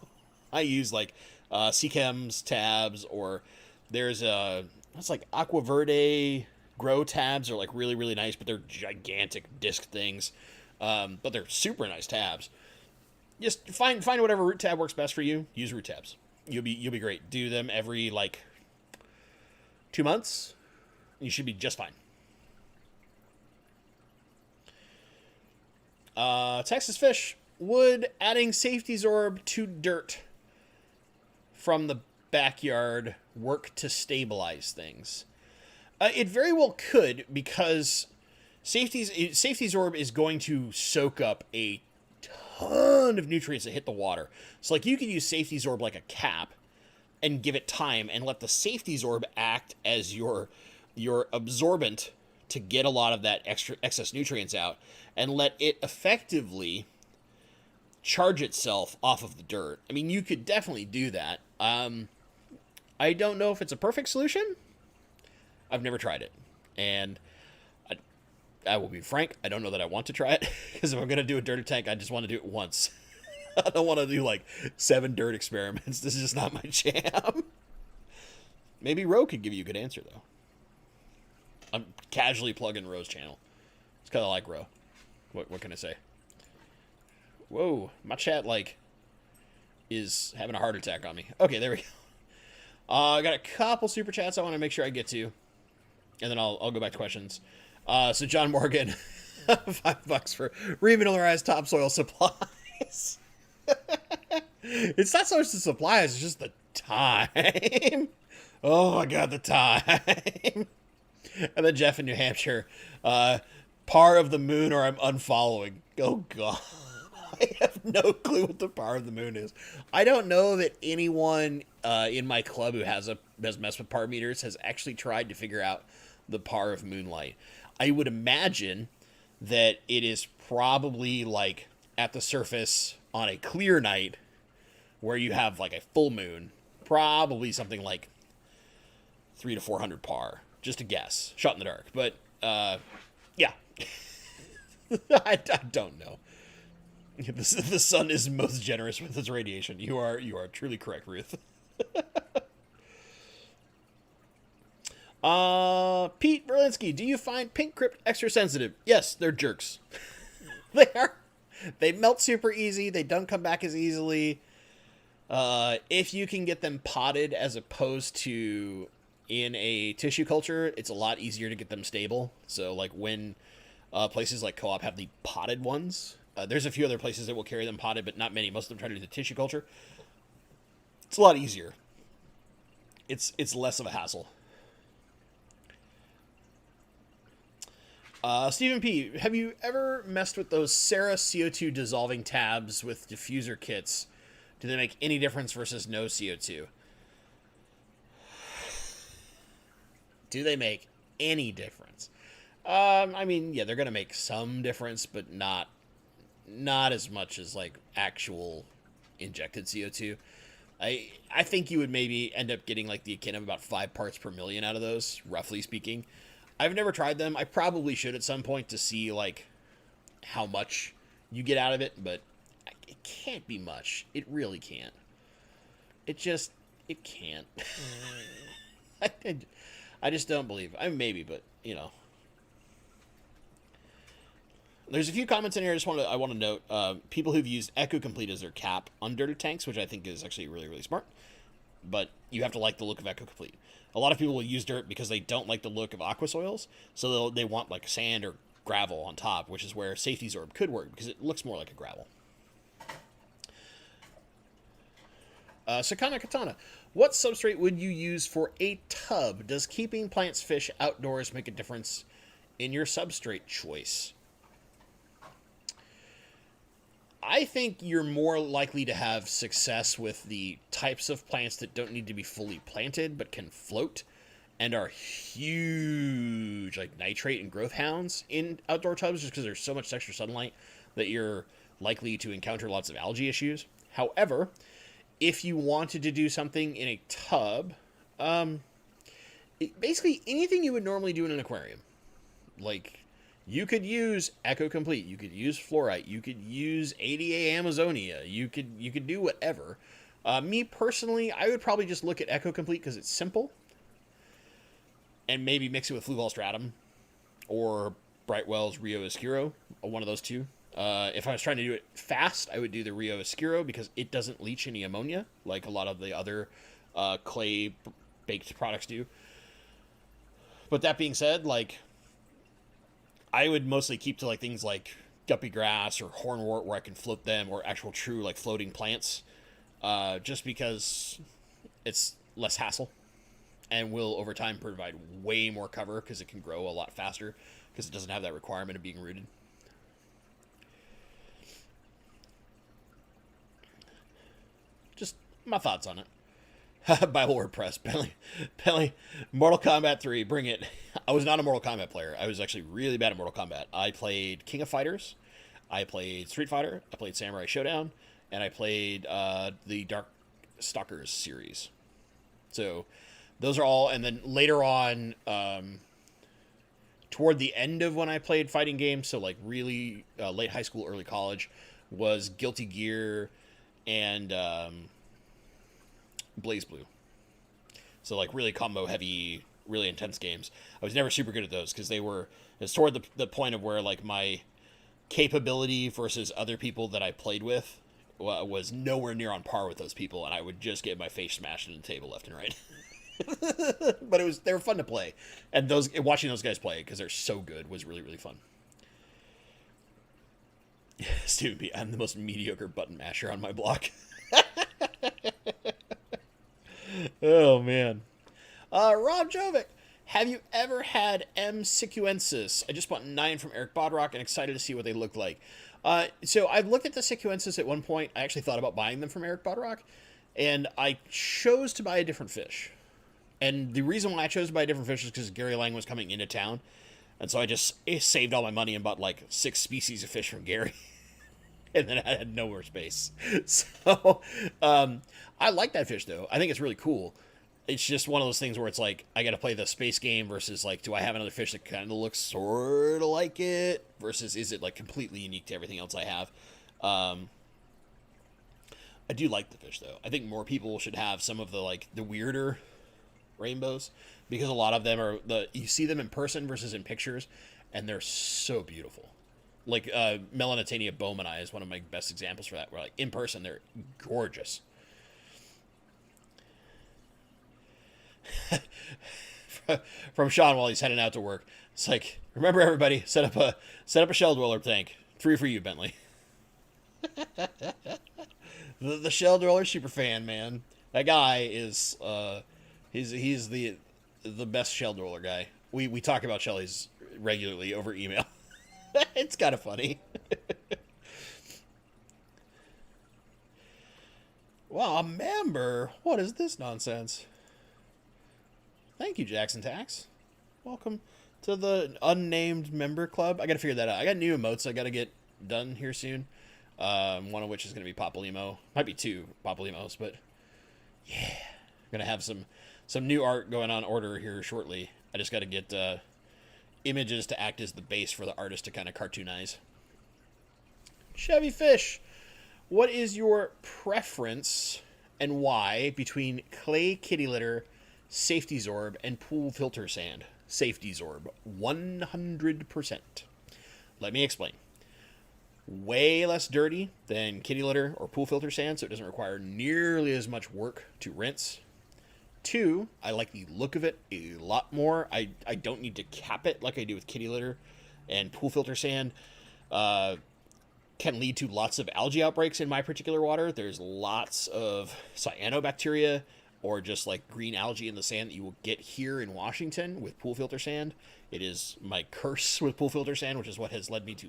I use like Seachem's tabs, or there's it's like Aqua Verde Grow tabs are like really, really nice, but they're gigantic disc things. But they're super nice tabs. Just find whatever root tab works best for you. Use root tabs. You'll be great. Do them every like 2 months. You should be just fine. Texas Fish. Would adding safety orb to dirt from the backyard work to stabilize things? It very well could, because safety orb is going to soak up a ton of nutrients that hit the water. So like you could use safety orb like a cap and give it time and let the safety orb act as your absorbent to get a lot of that excess nutrients out, and let it effectively charge itself off of the dirt. I mean, you could definitely do that. I don't know if it's a perfect solution. I've never tried it, and I will be frank, I don't know that I want to try it, because if I'm going to do a dirt tank, I just want to do it once. I don't want to do like 7 dirt experiments. This is just not my jam. Maybe Ro could give you a good answer, though. I'm casually plugging Ro's channel. It's kind of like Ro. What can I say? Whoa, my chat, like, is having a heart attack on me. Okay, there we go. I got a couple super chats I want to make sure I get to, and then I'll go back to questions. So John Morgan, $5 for remineralized topsoil supplies. It's not so much the supplies, it's just the time. Oh my god, the time. And then Jeff in New Hampshire, par of the moon or I'm unfollowing. Oh god. I have no clue what the par of the moon is. I don't know that anyone in my club who has messed with par meters has actually tried to figure out the par of moonlight. I would imagine that it is probably like at the surface on a clear night where you have like a full moon, probably something like 300 to 400 par. Just a guess, shot in the dark. But yeah, I don't know. The sun is most generous with its radiation. You are truly correct, Ruth. Pete Berlinski, do you find pink Crypt extra sensitive? Yes, they're jerks. They are. They melt super easy. They don't come back as easily. If you can get them potted as opposed to in a tissue culture, it's a lot easier to get them stable. So like when places like Co-op have the potted ones, there's a few other places that will carry them potted, but not many. Most of them try to do the tissue culture. It's a lot easier. It's less of a hassle. Stephen P., have you ever messed with those Sarah CO2 dissolving tabs with diffuser kits? Do they make any difference versus no CO2? Do they make any difference? I mean, yeah, they're going to make some difference, but not as much as, like, actual injected CO2. I think you would maybe end up getting, like, the akin of about 5 parts per million out of those, roughly speaking. I've never tried them. I probably should at some point to see, like, how much you get out of it, but it can't be much. It really can't. It can't. I just don't believe. I mean, maybe, but, you know. There's a few comments in here I want to note. People who've used Echo Complete as their cap on dirty tanks, which I think is actually really, really smart. But you have to like the look of Echo Complete. A lot of people will use dirt because they don't like the look of aqua soils, so they want like sand or gravel on top, which is where Safety Zorb could work because it looks more like a gravel. Sakana Katana, what substrate would you use for a tub? Does keeping plants, fish outdoors make a difference in your substrate choice? I think you're more likely to have success with the types of plants that don't need to be fully planted but can float and are huge, like nitrate and growth hounds in outdoor tubs, just because there's so much extra sunlight that you're likely to encounter lots of algae issues. However, if you wanted to do something in a tub, basically anything you would normally do in an aquarium, like you could use Echo Complete, you could use Fluorite, you could use ADA Amazonia, you could do whatever. Me personally, I would probably just look at Echo Complete because it's simple, and maybe mix it with Fluval Stratum or Brightwell's Rio Oscuro, or one of those two. If I was trying to do it fast, I would do the Rio Oscuro because it doesn't leach any ammonia like a lot of the other clay-baked products do. But that being said, like, I would mostly keep to like things like guppy grass or hornwort where I can float them, or actual true like floating plants, just because it's less hassle and will over time provide way more cover because it can grow a lot faster because it doesn't have that requirement of being rooted. Just my thoughts on it. Bible WordPress. Penley, Mortal Kombat 3, bring it. I was not a Mortal Kombat player. I was actually really bad at Mortal Kombat. I played King of Fighters, I played Street Fighter, I played Samurai Showdown, and I played the Dark Stalkers series. So those are all, and then later on, toward the end of when I played fighting games, so like really late high school, early college, was Guilty Gear and Blaze Blue. So like really combo heavy, really intense games. I was never super good at those because it's toward the point of where like my capability versus other people that I played with was nowhere near on par with those people, and I would just get my face smashed into the table left and right. But they were fun to play, and watching those guys play because they're so good was really, really fun. Stupid, I'm the most mediocre button masher on my block. Oh man. Rob Jovic, have you ever had M. sicuensis? I just bought 9 from Eric Bodrock and excited to see what they look like. So I've looked at the sicuensis at one point. I actually thought about buying them from Eric Bodrock, and I chose to buy a different fish. And the reason why I chose to buy a different fish is because Gary Lang was coming into town. And so I just saved all my money and bought like 6 species of fish from Gary. And then I had no more space. So I like that fish, though. I think it's really cool. It's just one of those things where it's like, I got to play the space game versus like, do I have another fish that kind of looks sort of like it? Versus is it like completely unique to everything else I have? I do like the fish, though. I think more people should have some of the weirder rainbows, because a lot of them you see them in person versus in pictures, and they're so beautiful. Like Melanitania bowmani is one of my best examples for that, where like in person they're gorgeous. From Sean while he's heading out to work, it's like, remember everybody, set up a shell dweller tank. 3 for you, Bentley. the shell dweller super fan, man. That guy is he's the best shell dweller guy. We talk about shellies regularly over email. It's kind of funny. Wow, a member? What is this nonsense? Thank you, Jackson Tax. Welcome to the unnamed member club. I gotta figure that out. I got new emotes I gotta get done here soon. One of which is gonna be Popolimo. Might be 2 Popolimos, but yeah, I'm gonna have some new art going on order here shortly. I just gotta get images to act as the base for the artist to kind of cartoonize. Chevy Fish, what is your preference and why between clay kitty litter, safety zorb, and pool filter sand? Safety zorb, 100%. Let me explain. Way less dirty than kitty litter or pool filter sand, so it doesn't require nearly as much work to rinse. 2, I like the look of it a lot more. I don't need to cap it like I do with kitty litter, and pool filter sand can lead to lots of algae outbreaks in my particular water. There's lots of cyanobacteria or just like green algae in the sand that you will get here in Washington with pool filter sand. It is my curse with pool filter sand, which is what has led me to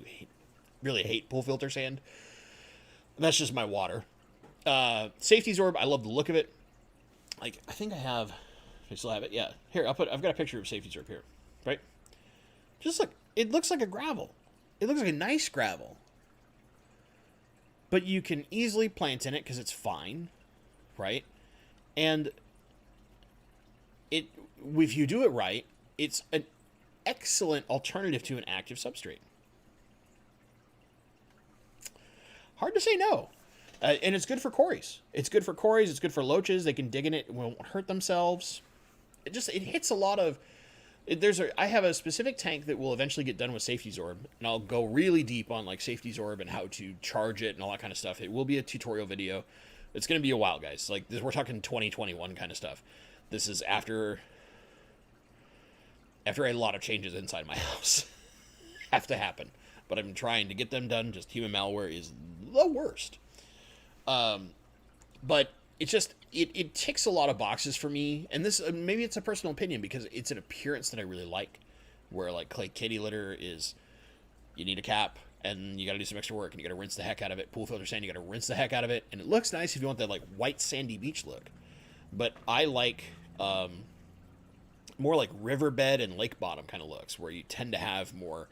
really hate pool filter sand. And that's just my water. Safety Zorb, I love the look of it. Like, I think I still have it. Yeah. Here, I've got a picture of Safety Zorb here. Right? Just look. It looks like a gravel. It looks like a nice gravel. But you can easily plant in it because it's fine. Right? And if you do it right, it's an excellent alternative to an active substrate. Hard to say no. And it's good for cories. It's good for cories. It's good for loaches. They can dig in it and won't hurt themselves. It hits a lot of... I have a specific tank that will eventually get done with Safety Zorb, and I'll go really deep on like Safety Zorb and how to charge it and all that kind of stuff. It will be a tutorial video. It's going to be a while, guys. Like we're talking 2021 kind of stuff. This is after a lot of changes inside my house have to happen. But I'm trying to get them done. Just human malware is the worst. But it ticks a lot of boxes for me, and this maybe it's a personal opinion because it's an appearance that I really like, where like clay kitty litter is, you need a cap and you got to do some extra work and you got to rinse the heck out of it. Pool filter sand, you got to rinse the heck out of it, and it looks nice if you want that like white sandy beach look. But I like more like riverbed and lake bottom kind of looks, where you tend to have more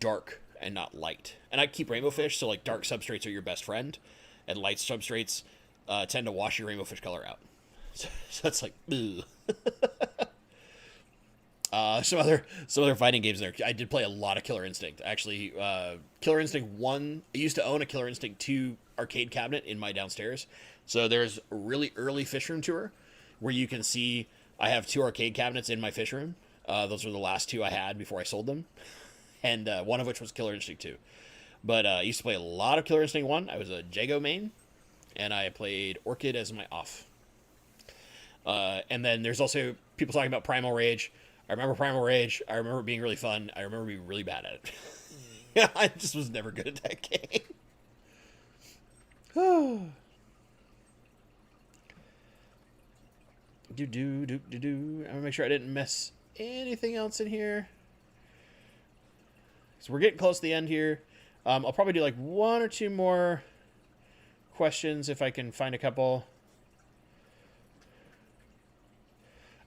dark and not light. And I keep rainbow fish, so like dark substrates are your best friend, and light substrates tend to wash your rainbow fish color out. So it's like, ugh. Some other fighting games there. I did play a lot of Killer Instinct. Actually, Killer Instinct 1, I used to own a Killer Instinct 2 arcade cabinet in my downstairs. So there's a really early fish room tour where you can see I have 2 arcade cabinets in my fish room. Those were the last 2 I had before I sold them. And one of which was Killer Instinct 2. But I used to play a lot of Killer Instinct 1. I was a Jago main. And I played Orchid as my off. And then there's also people talking about Primal Rage. I remember Primal Rage. I remember it being really fun. I remember being really bad at it. Yeah, I just was never good at that game. I'm gonna make sure I didn't mess anything else in here. So we're getting close to the end here. I'll probably do like 1 or 2 more questions if I can find a couple.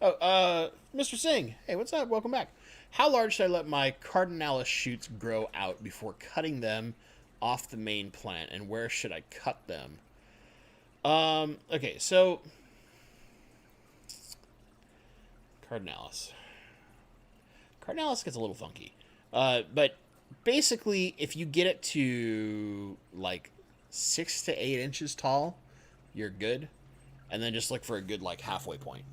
Oh, Mr. Singh. Hey, what's up? Welcome back. How large should I let my Cardinalis shoots grow out before cutting them off the main plant? And where should I cut them? Okay, so Cardinalis gets a little funky. But basically, if you get it to like 6 to 8 inches tall, you're good. And then just look for a good like halfway point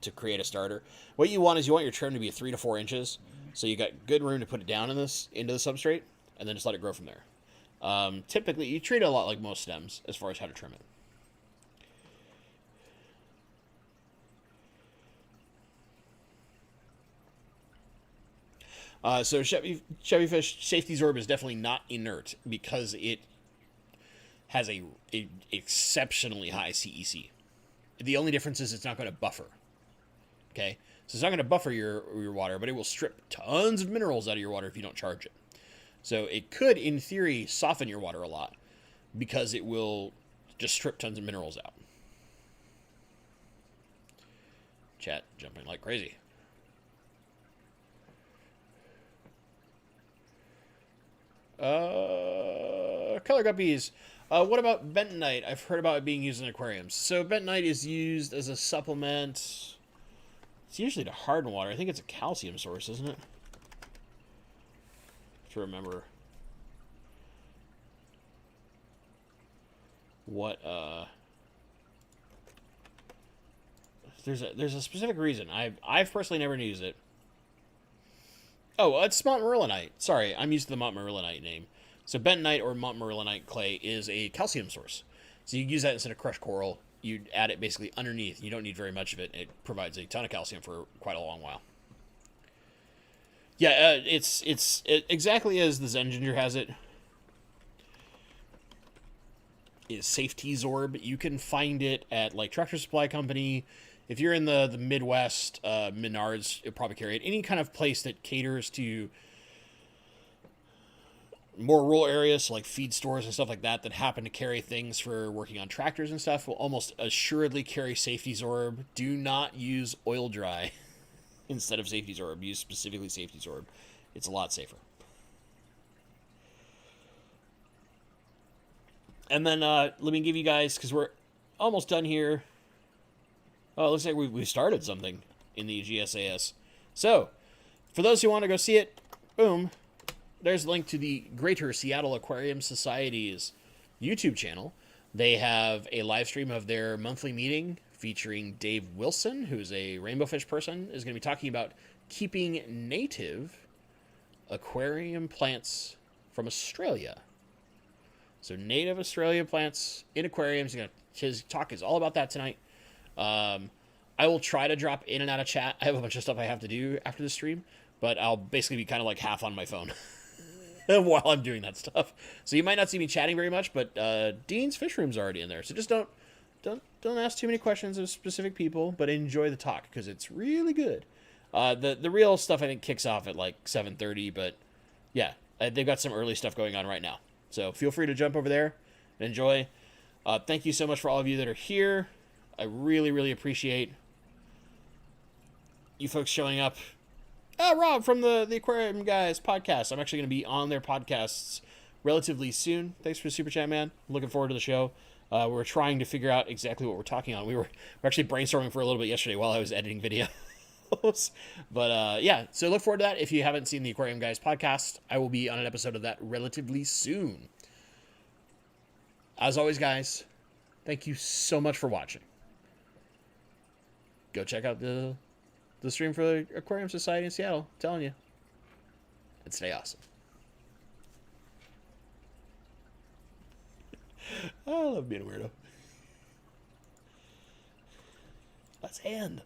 to create a starter. What you want is you want your trim to be 3 to 4 inches, so you got good room to put it down into the substrate, and then just let it grow from there. Typically, you treat it a lot like most stems as far as how to trim it. So Chevy Fish Safety Zorb is definitely not inert because it has a exceptionally high CEC. The only difference is it's not going to buffer. Okay, so it's not going to buffer your water, but it will strip tons of minerals out of your water if you don't charge it. So it could, in theory, soften your water a lot because it will just strip tons of minerals out. Chat jumping like crazy. Color guppies. What about bentonite? I've heard about it being used in aquariums. So bentonite is used as a supplement. It's usually to harden water. I think it's a calcium source, isn't it? To remember what there's a specific reason. I've personally never used it. Oh, it's montmorillonite. Sorry, I'm used to the montmorillonite name. So bentonite or montmorillonite clay is a calcium source. So you use that instead of crushed coral. You add it basically underneath. You don't need very much of it. It provides a ton of calcium for quite a long while. Yeah, it's exactly as the Zen Ginger has it. Is Safety Zorb. You can find it at like Tractor Supply Company. If you're in the Midwest, Menards, you'll probably carry it. Any kind of place that caters to more rural areas, so like feed stores and stuff like that, that happen to carry things for working on tractors and stuff, will almost assuredly carry Safety Zorb. Do not use Oil Dry instead of Safety Zorb. Use specifically Safety Zorb. It's a lot safer. And then let me give you guys, because we're almost done here. Oh, it looks like we started something in the GSAS. So, for those who want to go see it, boom. There's a link to the Greater Seattle Aquarium Society's YouTube channel. They have a live stream of their monthly meeting featuring Dave Wilson, who's a rainbow fish person, is going to be talking about keeping native aquarium plants from Australia. So native Australia plants in aquariums. His talk is all about that tonight. I will try to drop in and out of chat. I have a bunch of stuff I have to do after the stream, but I'll basically be kind of like half on my phone while I'm doing that stuff. So you might not see me chatting very much, but Dean's Fish Room's already in there. So just don't ask too many questions of specific people, but enjoy the talk because it's really good. The real stuff I think kicks off at like 7:30, but yeah, they've got some early stuff going on right now. So feel free to jump over there and enjoy. Thank you so much for all of you that are here. I really, really appreciate you folks showing up. Rob from the Aquarium Guys podcast. I'm actually going to be on their podcasts relatively soon. Thanks for the super chat, man. Looking forward to the show. We're trying to figure out exactly what we're talking on. We're actually brainstorming for a little bit yesterday while I was editing video. knows? But yeah, so look forward to that. If you haven't seen the Aquarium Guys podcast, I will be on an episode of that relatively soon. As always, guys, thank you so much for watching. Go check out the stream for the Aquarium Society in Seattle. I'm telling you. And stay awesome. I love being a weirdo. Let's end.